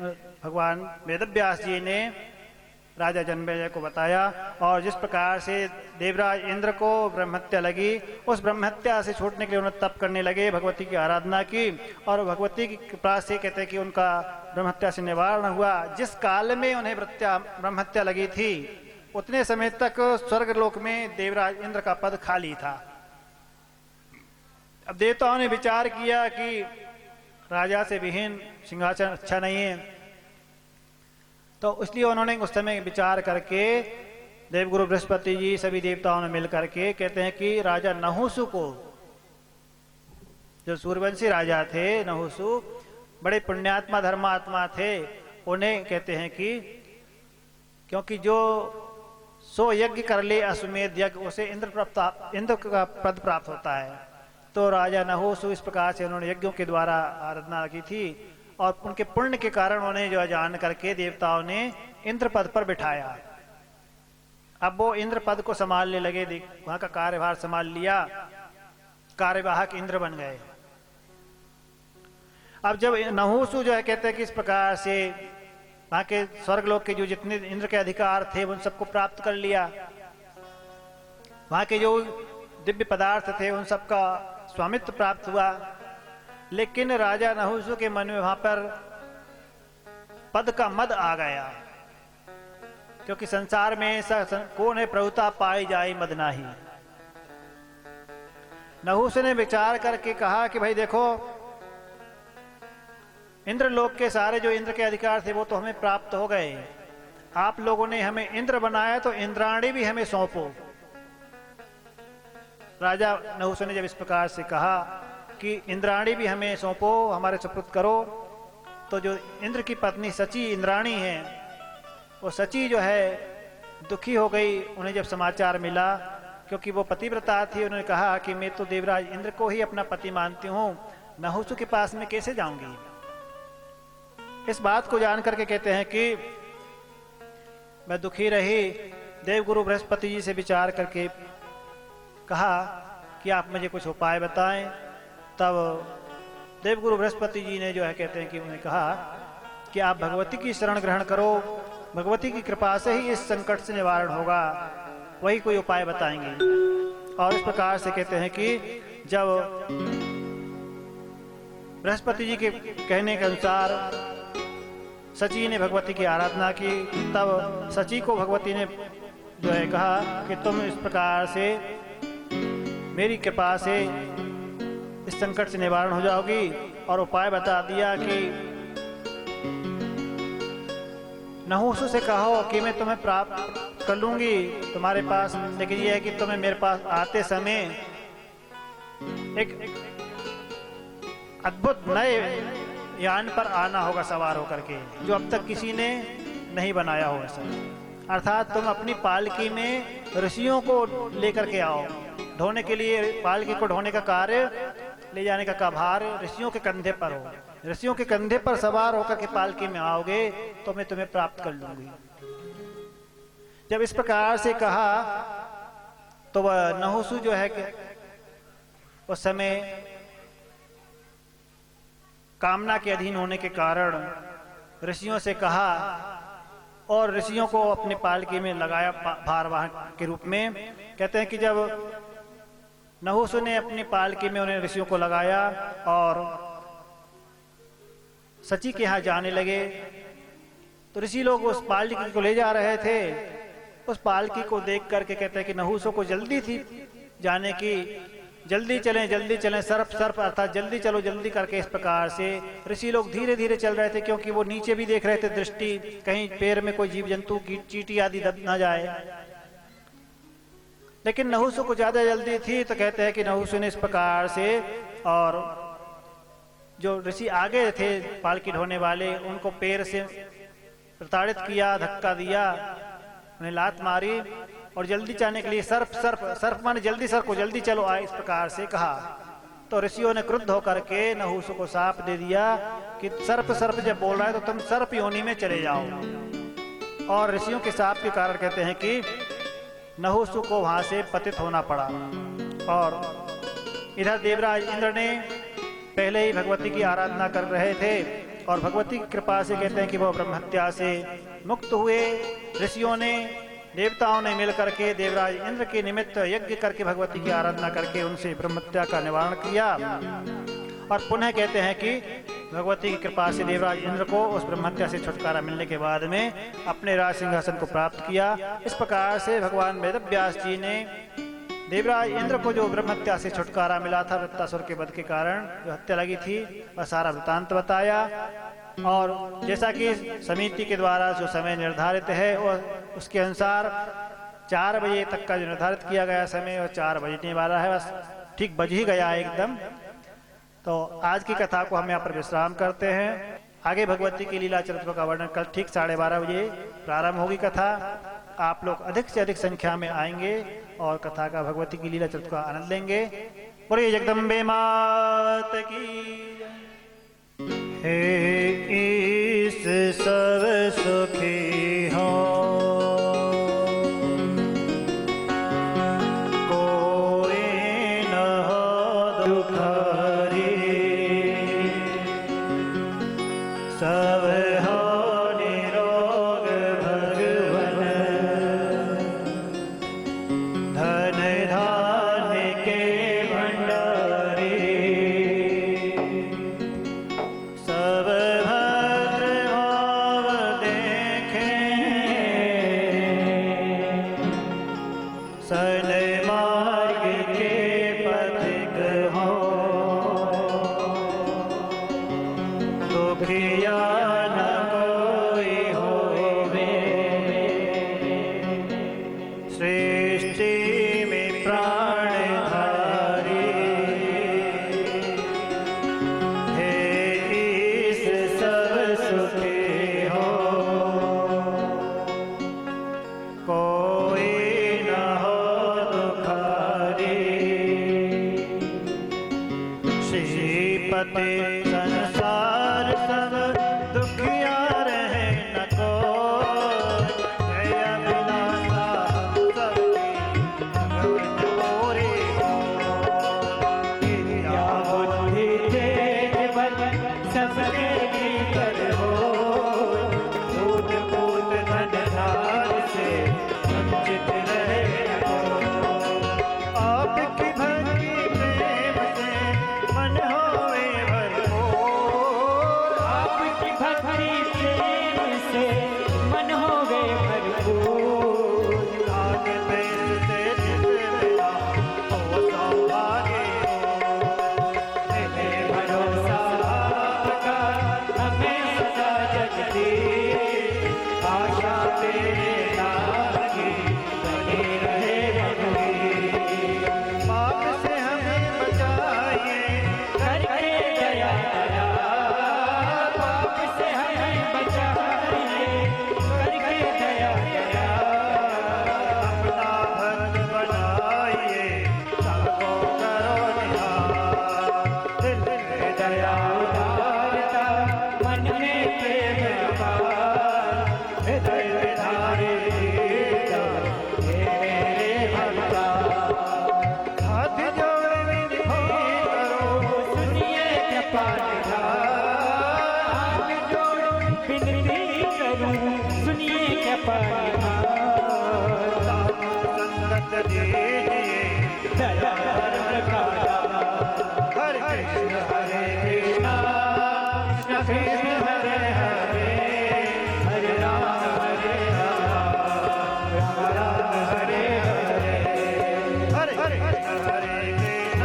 भगवान वेदव्यास जी ने राजा जन्मेजय को बताया। और जिस प्रकार से देवराज इंद्र को ब्रह्महत्या लगी, उस ब्रह्महत्या से छूटने के लिए उन्होंने तप करने लगे, भगवती की आराधना की और भगवती की कृपा से कहते हैं कि उनका ब्रह्महत्या से निवारण हुआ। जिस काल में उन्हें ब्रह्महत्या लगी थी उतने समय तक स्वर्ग लोक में देवराज इंद्र का पद खाली था। अब देवताओं ने विचार किया कि राजा से विहीन सिंहासन अच्छा नहीं है, तो इसलिए उन्होंने उस समय विचार करके देवगुरु बृहस्पति जी सभी देवताओं ने मिल करके कहते हैं कि राजा नहुसु को, जो सूर्यवंशी राजा थे नहुसु, बड़े पुण्यात्मा धर्मात्मा थे, उन्हें कहते हैं कि क्योंकि जो सो यज्ञ कर ले अश्वमेध यज्ञ उसे इंद्र का पद प्राप्त होता है। तो राजा नहुसु इस प्रकार से उन्होंने यज्ञों के द्वारा आराधना की थी और उनके पुण्य के कारण उन्हें जो जान करके देवताओं ने इंद्र पद पर बिठाया। अब वो इंद्र पद को संभालने लगे, वहां का कार्यभार संभाल लिया, कार्यवाहक इंद्र बन गए। अब जब नहुसु जो है कहते हैं कि इस प्रकार से वहां के स्वर्गलोक के जो जितने इंद्र के अधिकार थे उन सबको प्राप्त कर लिया, वहां के जो दिव्य पदार्थ थे उन सबका स्वामित्व प्राप्त हुआ। लेकिन राजा नहुसु के मन में वहां पर पद का मद आ गया, क्योंकि संसार में ऐसा कौन है प्रभुता पाई जाए मद नाही। नहुसु ने विचार करके कहा कि भाई देखो, इंद्रलोक के सारे जो इंद्र के अधिकार थे वो तो हमें प्राप्त हो गए, आप लोगों ने हमें इंद्र बनाया तो इंद्राणी भी हमें सौंपो। राजा नहुसु ने जब इस प्रकार से कहा कि इंद्राणी भी हमें सौंपो, हमारे सुपुर्द करो, तो जो इंद्र की पत्नी सची इंद्राणी है, वो सची जो है दुखी हो गई उन्हें जब समाचार मिला, क्योंकि वो पतिव्रता थी। उन्होंने कहा कि मैं तो देवराज इंद्र को ही अपना पति मानती हूँ, नहुसु के पास में कैसे जाऊंगी। इस बात को जान करके कहते हैं कि मैं दुखी रही, देवगुरु बृहस्पति जी से विचार करके कहा कि आप मुझे कुछ उपाय बताएं। तब देवगुरु बृहस्पति जी ने जो है कहते हैं कि उन्हें कहा कि आप भगवती की शरण ग्रहण करो, भगवती की कृपा से ही इस संकट से निवारण होगा, वही कोई उपाय बताएंगे। और इस प्रकार से कहते हैं कि जब बृहस्पति जी के कहने के अनुसार सची ने भगवती की आराधना की, तब सची को भगवती ने जो है कहा कि तुम इस प्रकार से मेरी कृपा से इस संकट से निवारण हो जाओगी। और उपाय बता दिया कि नहुसु से कहो कि मैं तुम्हें प्राप्त कर लूंगी तुम्हारे पास, लेकिन यह है कि तुम्हें मेरे पास आते समय एक अद्भुत नए यान पर आना होगा सवार होकर के, जो अब तक किसी ने नहीं बनाया हो ऐसा। अर्थात तुम अपनी पालकी में ऋषियों को लेकर के आओ, ढोने के लिए पालकी को ढोने का कार्य, ले जाने का भार ऋषियों के कंधे पर हो। ऋषियों के कंधे पर सवार होकर के पालकी में आओगे तो मैं तुम्हें प्राप्त कर लूंगी। जब इस प्रकार से कहा तो वह नहुसु जो है कि उस समय कामना के अधीन होने के कारण ऋषियों से कहा और ऋषियों को अपने पालकी में लगाया भारवाहन के रूप में। कहते हैं कि जब नहुसु ने अपनी पालकी में उन्हें ऋषियों को लगाया और सची के यहाँ जाने लगे, तो ऋषि लोग उस पालकी को ले जा रहे थे। उस पालकी को देख करके कहते हैं कि नहुसु को जल्दी थी जाने की, जल्दी चलें, सर्प सर्प अर्थात जल्दी चलो जल्दी करके। इस प्रकार से ऋषि लोग धीरे धीरे चल रहे थे, क्योंकि वो नीचे भी देख रहे थे, दृष्टि कहीं पैर में कोई जीव जंतु की चींटी आदि दब ना जाए। लेकिन नहुसु को ज्यादा जल्दी थी, तो कहते हैं कि नहुसु ने इस प्रकार से, और जो ऋषि आगे थे पालकी ढोने वाले, उनको पैर से प्रताड़ित किया, धक्का दिया, उन्हें लात मारी, और जल्दी जाने के लिए सर्प सर्प सर्प माने जल्दी सरको, जल्दी चलो आए, इस प्रकार से कहा। तो ऋषियों ने क्रुद्ध होकर के नहुसु को शाप दे दिया कि सर्प सर्प जब बोल रहा है तो तुम सर्प योनि में चले जाओ। और ऋषियों के शाप के कारण कहते हैं कि नहुसु को वहां से पतित होना पड़ा। और इधर देवराज इंद्र ने पहले ही भगवती की आराधना कर रहे थे, और भगवती की कृपा से कहते हैं कि वो ब्रह्महत्या से मुक्त हुए। ऋषियों ने, देवताओं ने मिलकर के देवराज इंद्र के निमित्त यज्ञ करके भगवती की आराधना करके उनसे ब्रह्महत्या का निवारण किया। और पुनः कहते हैं कि भगवती की कृपा से देवराज इंद्र को उस ब्रह्महत्या से छुटकारा मिलने के बाद में अपने राज सिंहासन को प्राप्त किया। इस प्रकार से भगवान वेदव्यास जी ने देवराज इंद्र को जो ब्रह्महत्या से छुटकारा मिला था वृत्तासुर के वध के कारण जो हत्या लगी थी, वह सारा वृत्तांत बताया। और जैसा कि समिति के द्वारा जो समय निर्धारित है और उसके अनुसार 4 बजे तक का जो निर्धारित किया गया समय, और 4 बजने वाला है, बस ठीक बज ही गया एकदम। तो आज की कथा को हम यहाँ पर विश्राम करते हैं। आगे भगवती की लीला चरित्रों का वर्णन कल ठीक 12:30 बजे प्रारंभ होगी कथा। आप लोग अधिक से अधिक संख्या में आएंगे और कथा का, भगवती की लीला चरित्र का आनंद लेंगे। बोलिए जगदम्बे मात की। हे ईश सब सुखी हो, कोई न हो दुखरी, सब हो निरोग भगवन, धन धान्य के भंडारी, सब भद्र भाव देखें, सन मार्ग के पथिक हो, दुखिया न कोई होवे, सृष्टि में प्राणधारी, हे ईश सब सुखी हो, कोई न हो दुखारी, श्रीपति संसार सब दुखिया रहे न को, जय अभिलाषा सबकी भगवत मोरे हो। या बुद्धि तेज बल सबके भीतर हो, भूत भूत धन धार से वंचित रहे न को, आपकी भक्ति प्रेम से मन होवे भरपूर, आपकी भक्ति प्रेम से मन होवे भरपूर, आग देश से जित मिला हो सौभाग्य हो, है भरोसा आपका हमें सदा जगती, आशा तेरे नाम की बनी रहे रघुवीर। पाप से हमें बचाइए, करके दया दया, पाप से हमें बचाइए, करके दया दया, अपना भक्त बनाइए, सबको करो निहार, दिल में दया उदारता मन में प्रेम अपार, हृदय विधारे दीता, हे मेरे भक्ता। हाथ जोड़ विनती करो, सुनिए कृपा निधान, हाथ जोड़ विनती करूं, सुनिए कृपा निधान, संगत दीजिए, दया प्रकारा, हरे कृष्ण हरे कृष्ण, कृष्ण कृष्ण हरे हरे, हरे राम राम राम हरे हरे, हरे कृष्ण हरे कृष्ण,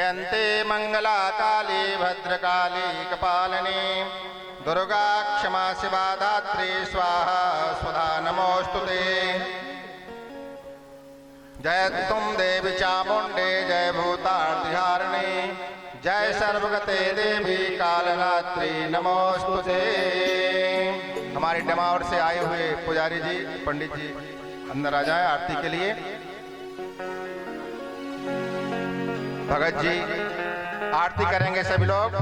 जयन्ते मंगला काली भद्रकाली कपालिनी दुर्गा क्षमा शिवा धात्री स्वाहा स्वधा नमोस्तुते। जय तुम देवी चामुंडे जय भूतार्तिहारिणी जय सर्वगते देवी कालरात्रि नमोस्तुते। हमारे डमावट से आए हुए पुजारी जी पंडित जी अंदर आ जाए आरती के लिए। भगत जी आरती करेंगे सभी लोग।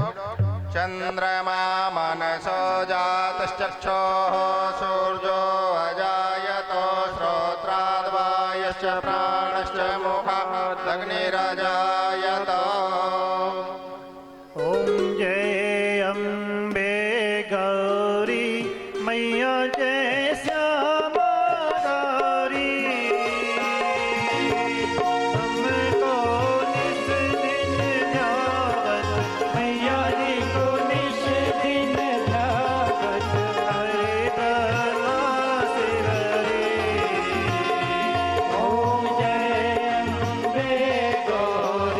चंद्रमा मनसो जातश्चक्षुः सूर्यो अजायतो श्रोत्राद्वायश्च प्राणश्च मुखात् अग्निरजायत। ओम जय अम्बे गौरी मैया जय श्यामा गौरी हमको निस दिन ध्यावत मैया जी को निश दिन ध्यावत हरे दला सिर रे। ओम जय अम्बे गौरी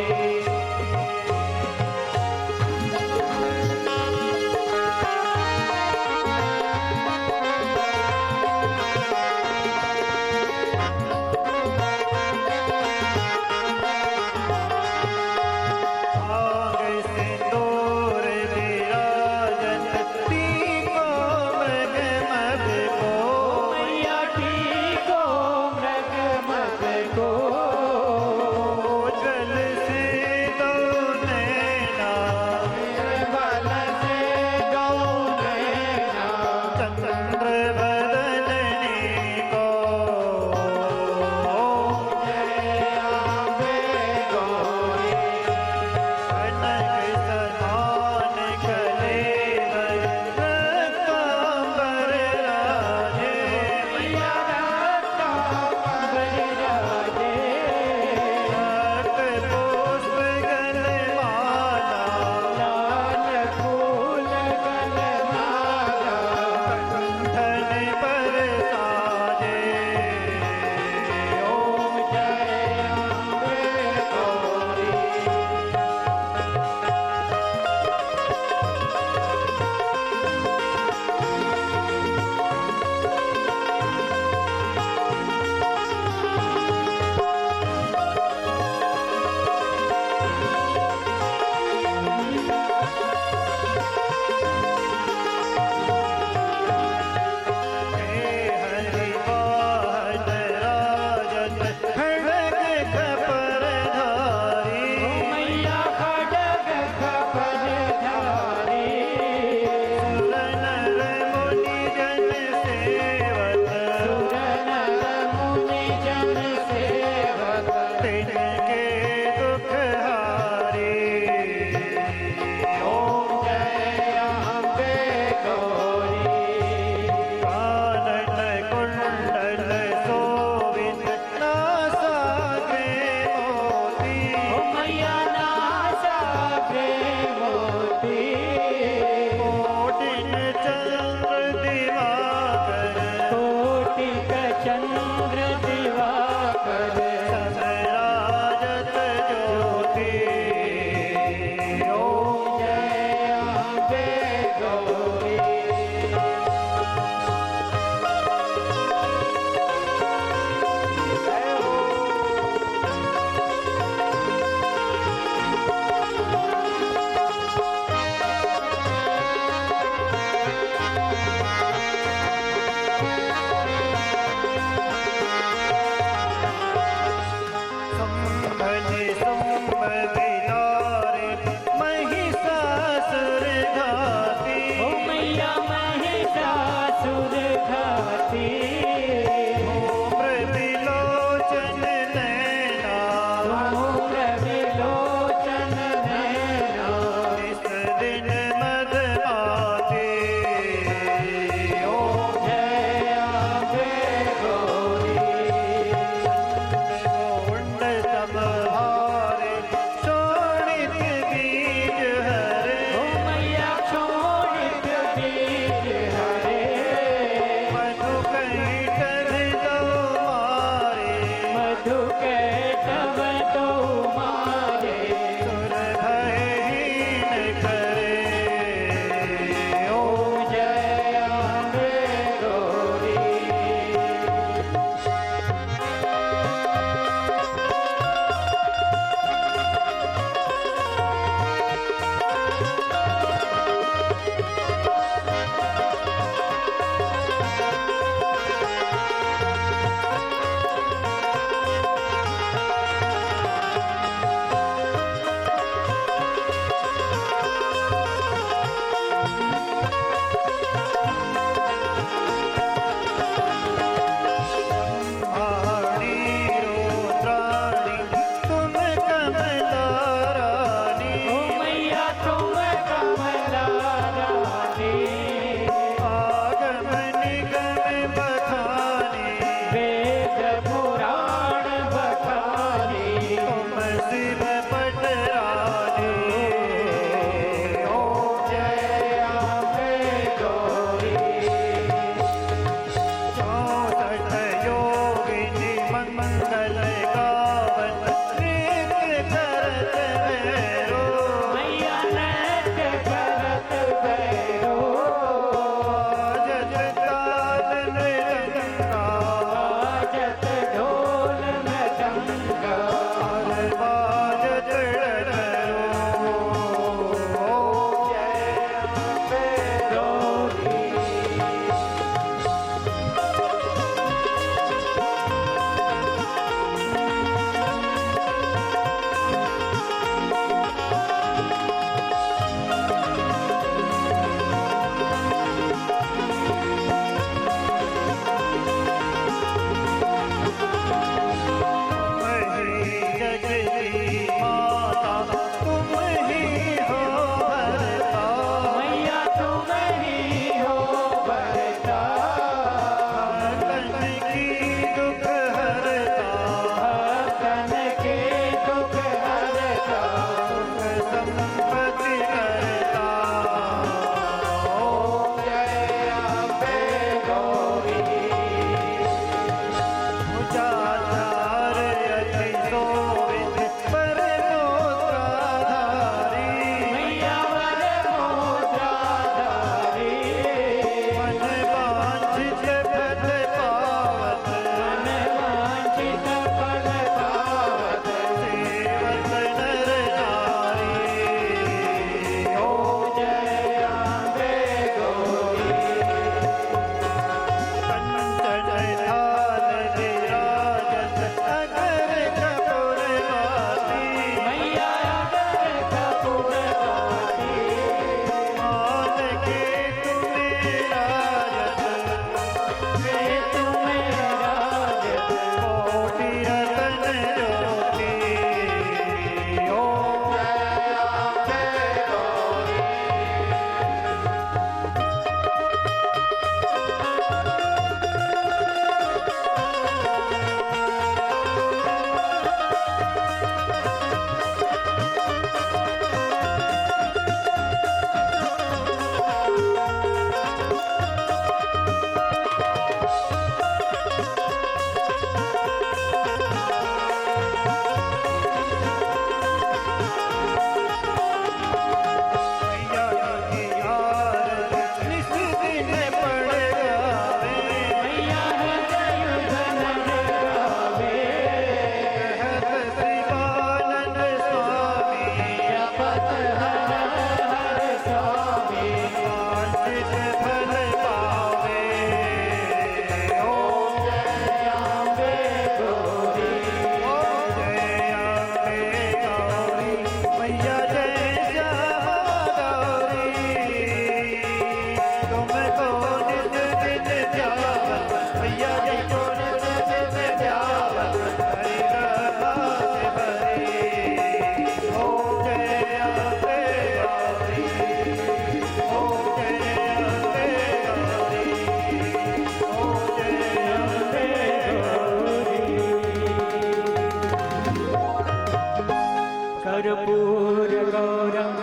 कर्पूर गौरम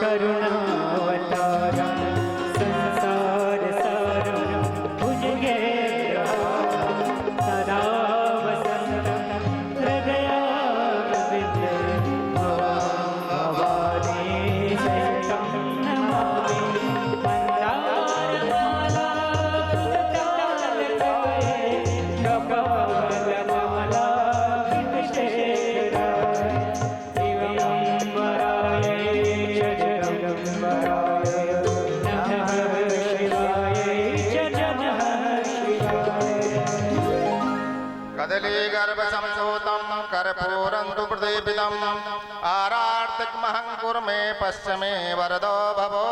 करुणावतारम संसार सारम भुजगेन्द्रहारम सदा वसन्तं हृदयारविन्दे भवानी सहितं नमामि मन्दारमाला पुष्पजालकाये कपालमाला कदली गर्भ संसूतम कर्पूरं तु प्रदीपितम् आरार्तिकमहं कुर्मे पश्चिमे वरदो भवो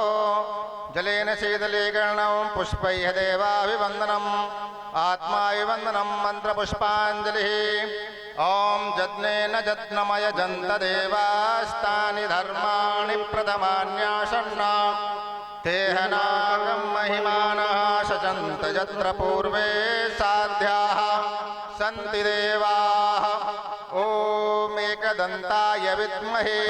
जलेन शीतलीकरणं पुष्पैः देवाभिवन्दनम् आत्माभिवन्दनं मन्त्रपुष्पाञ्जलिः ॐ यज्ञेन यज्ञमय जन्त देवास्तानि धर्माणि प्रथमान्यासन्ना तेहनागं महिमानः सचन्त यत्र पूर्वे साध्याः सन्ति देवाः ॐ एकदन्ताय विद्महे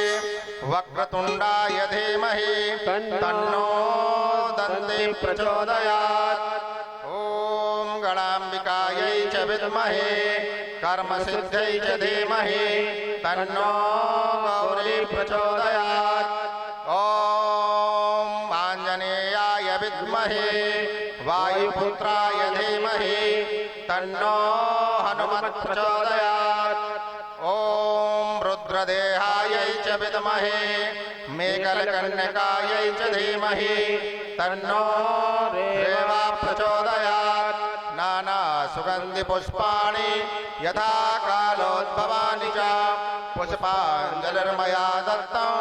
वक्रतुण्डाय धीमहि तन्नो दन्ती प्रचोदयात् ॐ गणाम्बिकायै च विद्महे कर्मसिद्ध्यै च धीमहि तन्नो गौरी प्रचोदयात् ॐ आञ्जनेयाय विद्महे वायुपुत्राय धीमहि तन्नो हनुमत् प्रचोदयात् ॐ रुद्रदेहायै च विद्महे मेघलकन्यकायै च धीमहि तन्नो रेवा प्रचोदयात् नानासुगन्धिपुष्पाणि यथा कालोद्भवानि च पुष्पाञ्जलिर्मया दत्तं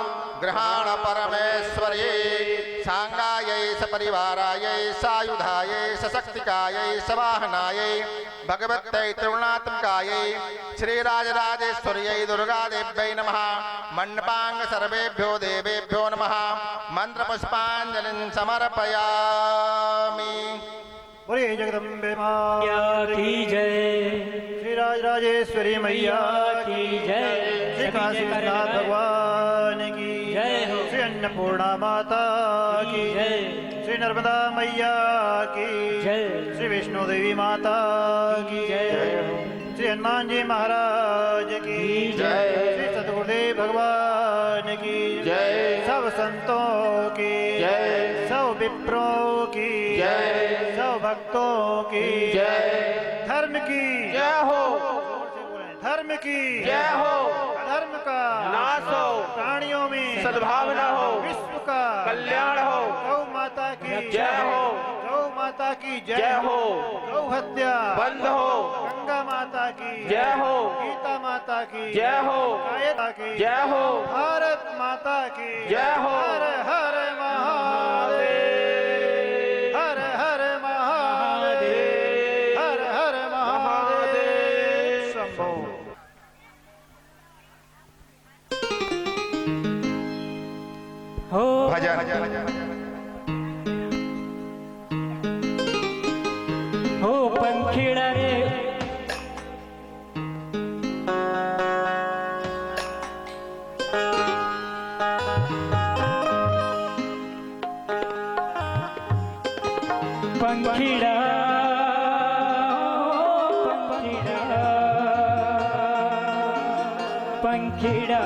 गृहाण परमेश्वर्यै सांगायै सपरिवारायै सायुधायै सशक्तिकायै सवाहनायै भगवत्यै त्रिगुणात्मिकायै श्रीराजराजेश्वर्यै दुर्गादेव्यै नमः मण्डपाङ्ग सर्वेभ्यो देवेभ्यो नमः मन्त्रपुष्पाञ्जलिं समर्पयामि। बोलिए जगदम्बे माँ की जय, श्री राजराजेश्वरी मैया की जय, श्री काशीनाथ भगवान की जय हो। श्री अन्नपूर्णा माता की जय, श्री नर्मदा मैया की जय, श्री विष्णु देवी माता की जय हो। श्री हनुमान जी महाराज की जय। श्री सतगुरुदेव भगवान की जय। सब संतों की जय। सब विप्रों की जय। सब भक्तों की जय। धर्म की जय हो। धर्म की जय हो। धर्म का नाश हो। प्राणियों में सद्भावना हो। विश्व का कल्याण हो। गौ माता की जय हो। गौ माता की जय हो। गौ हत्या बंद हो। गंगा माता की जय हो। गीता माता की जय हो। कायता की जय हो। भारत माता की जय हो। हर हर महादेव हर हर महादेव हर हर महादेव शंभो। हो भजन हो पंखीड़ा रे पंखीड़ा पंखीड़ा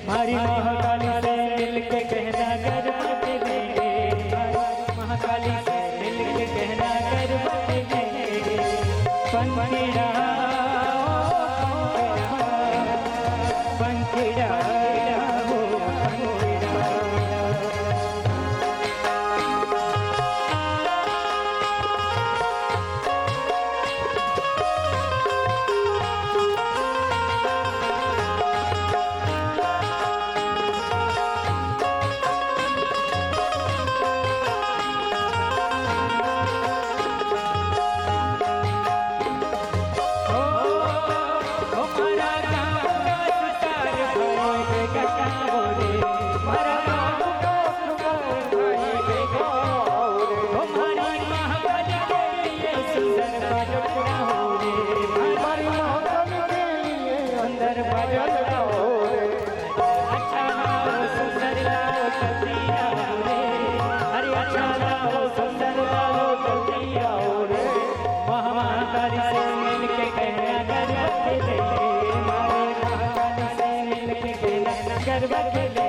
हमारी महाकाली से मिलके कहना कर बातें देंगे, महाकाली से मिलके कहना कर बातें देंगे। पंखीड़ा महाकाली से मिलके कहना गरबा खेले, मारे महाकाली से मिलके कहना गरबा खेले।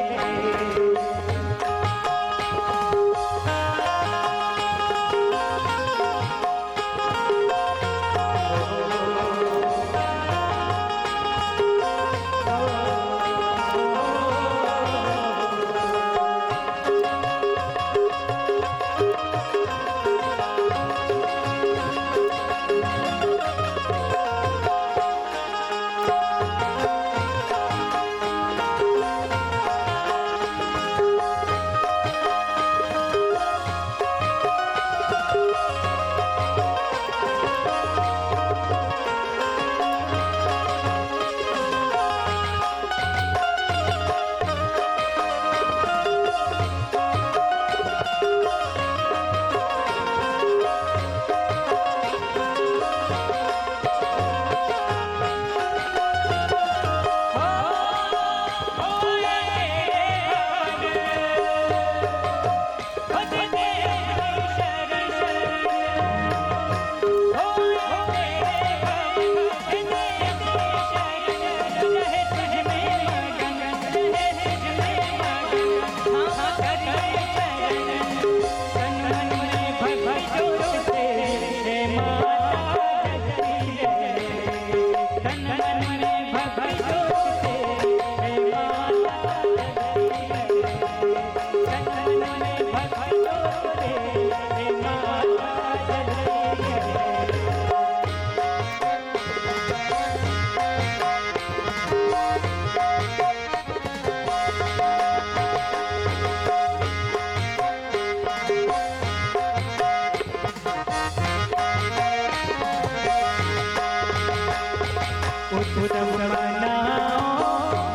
उत्सव मनाओ,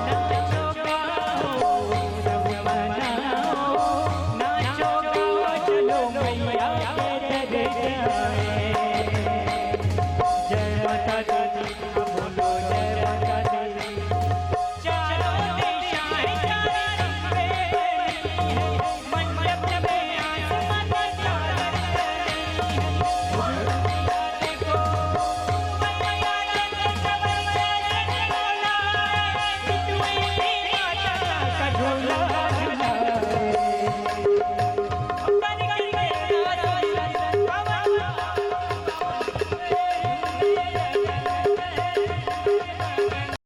नाचो गाओ, उत्सव मनाओ, नाचो गाओ, चलो मैया के दरबार। जय माता दी।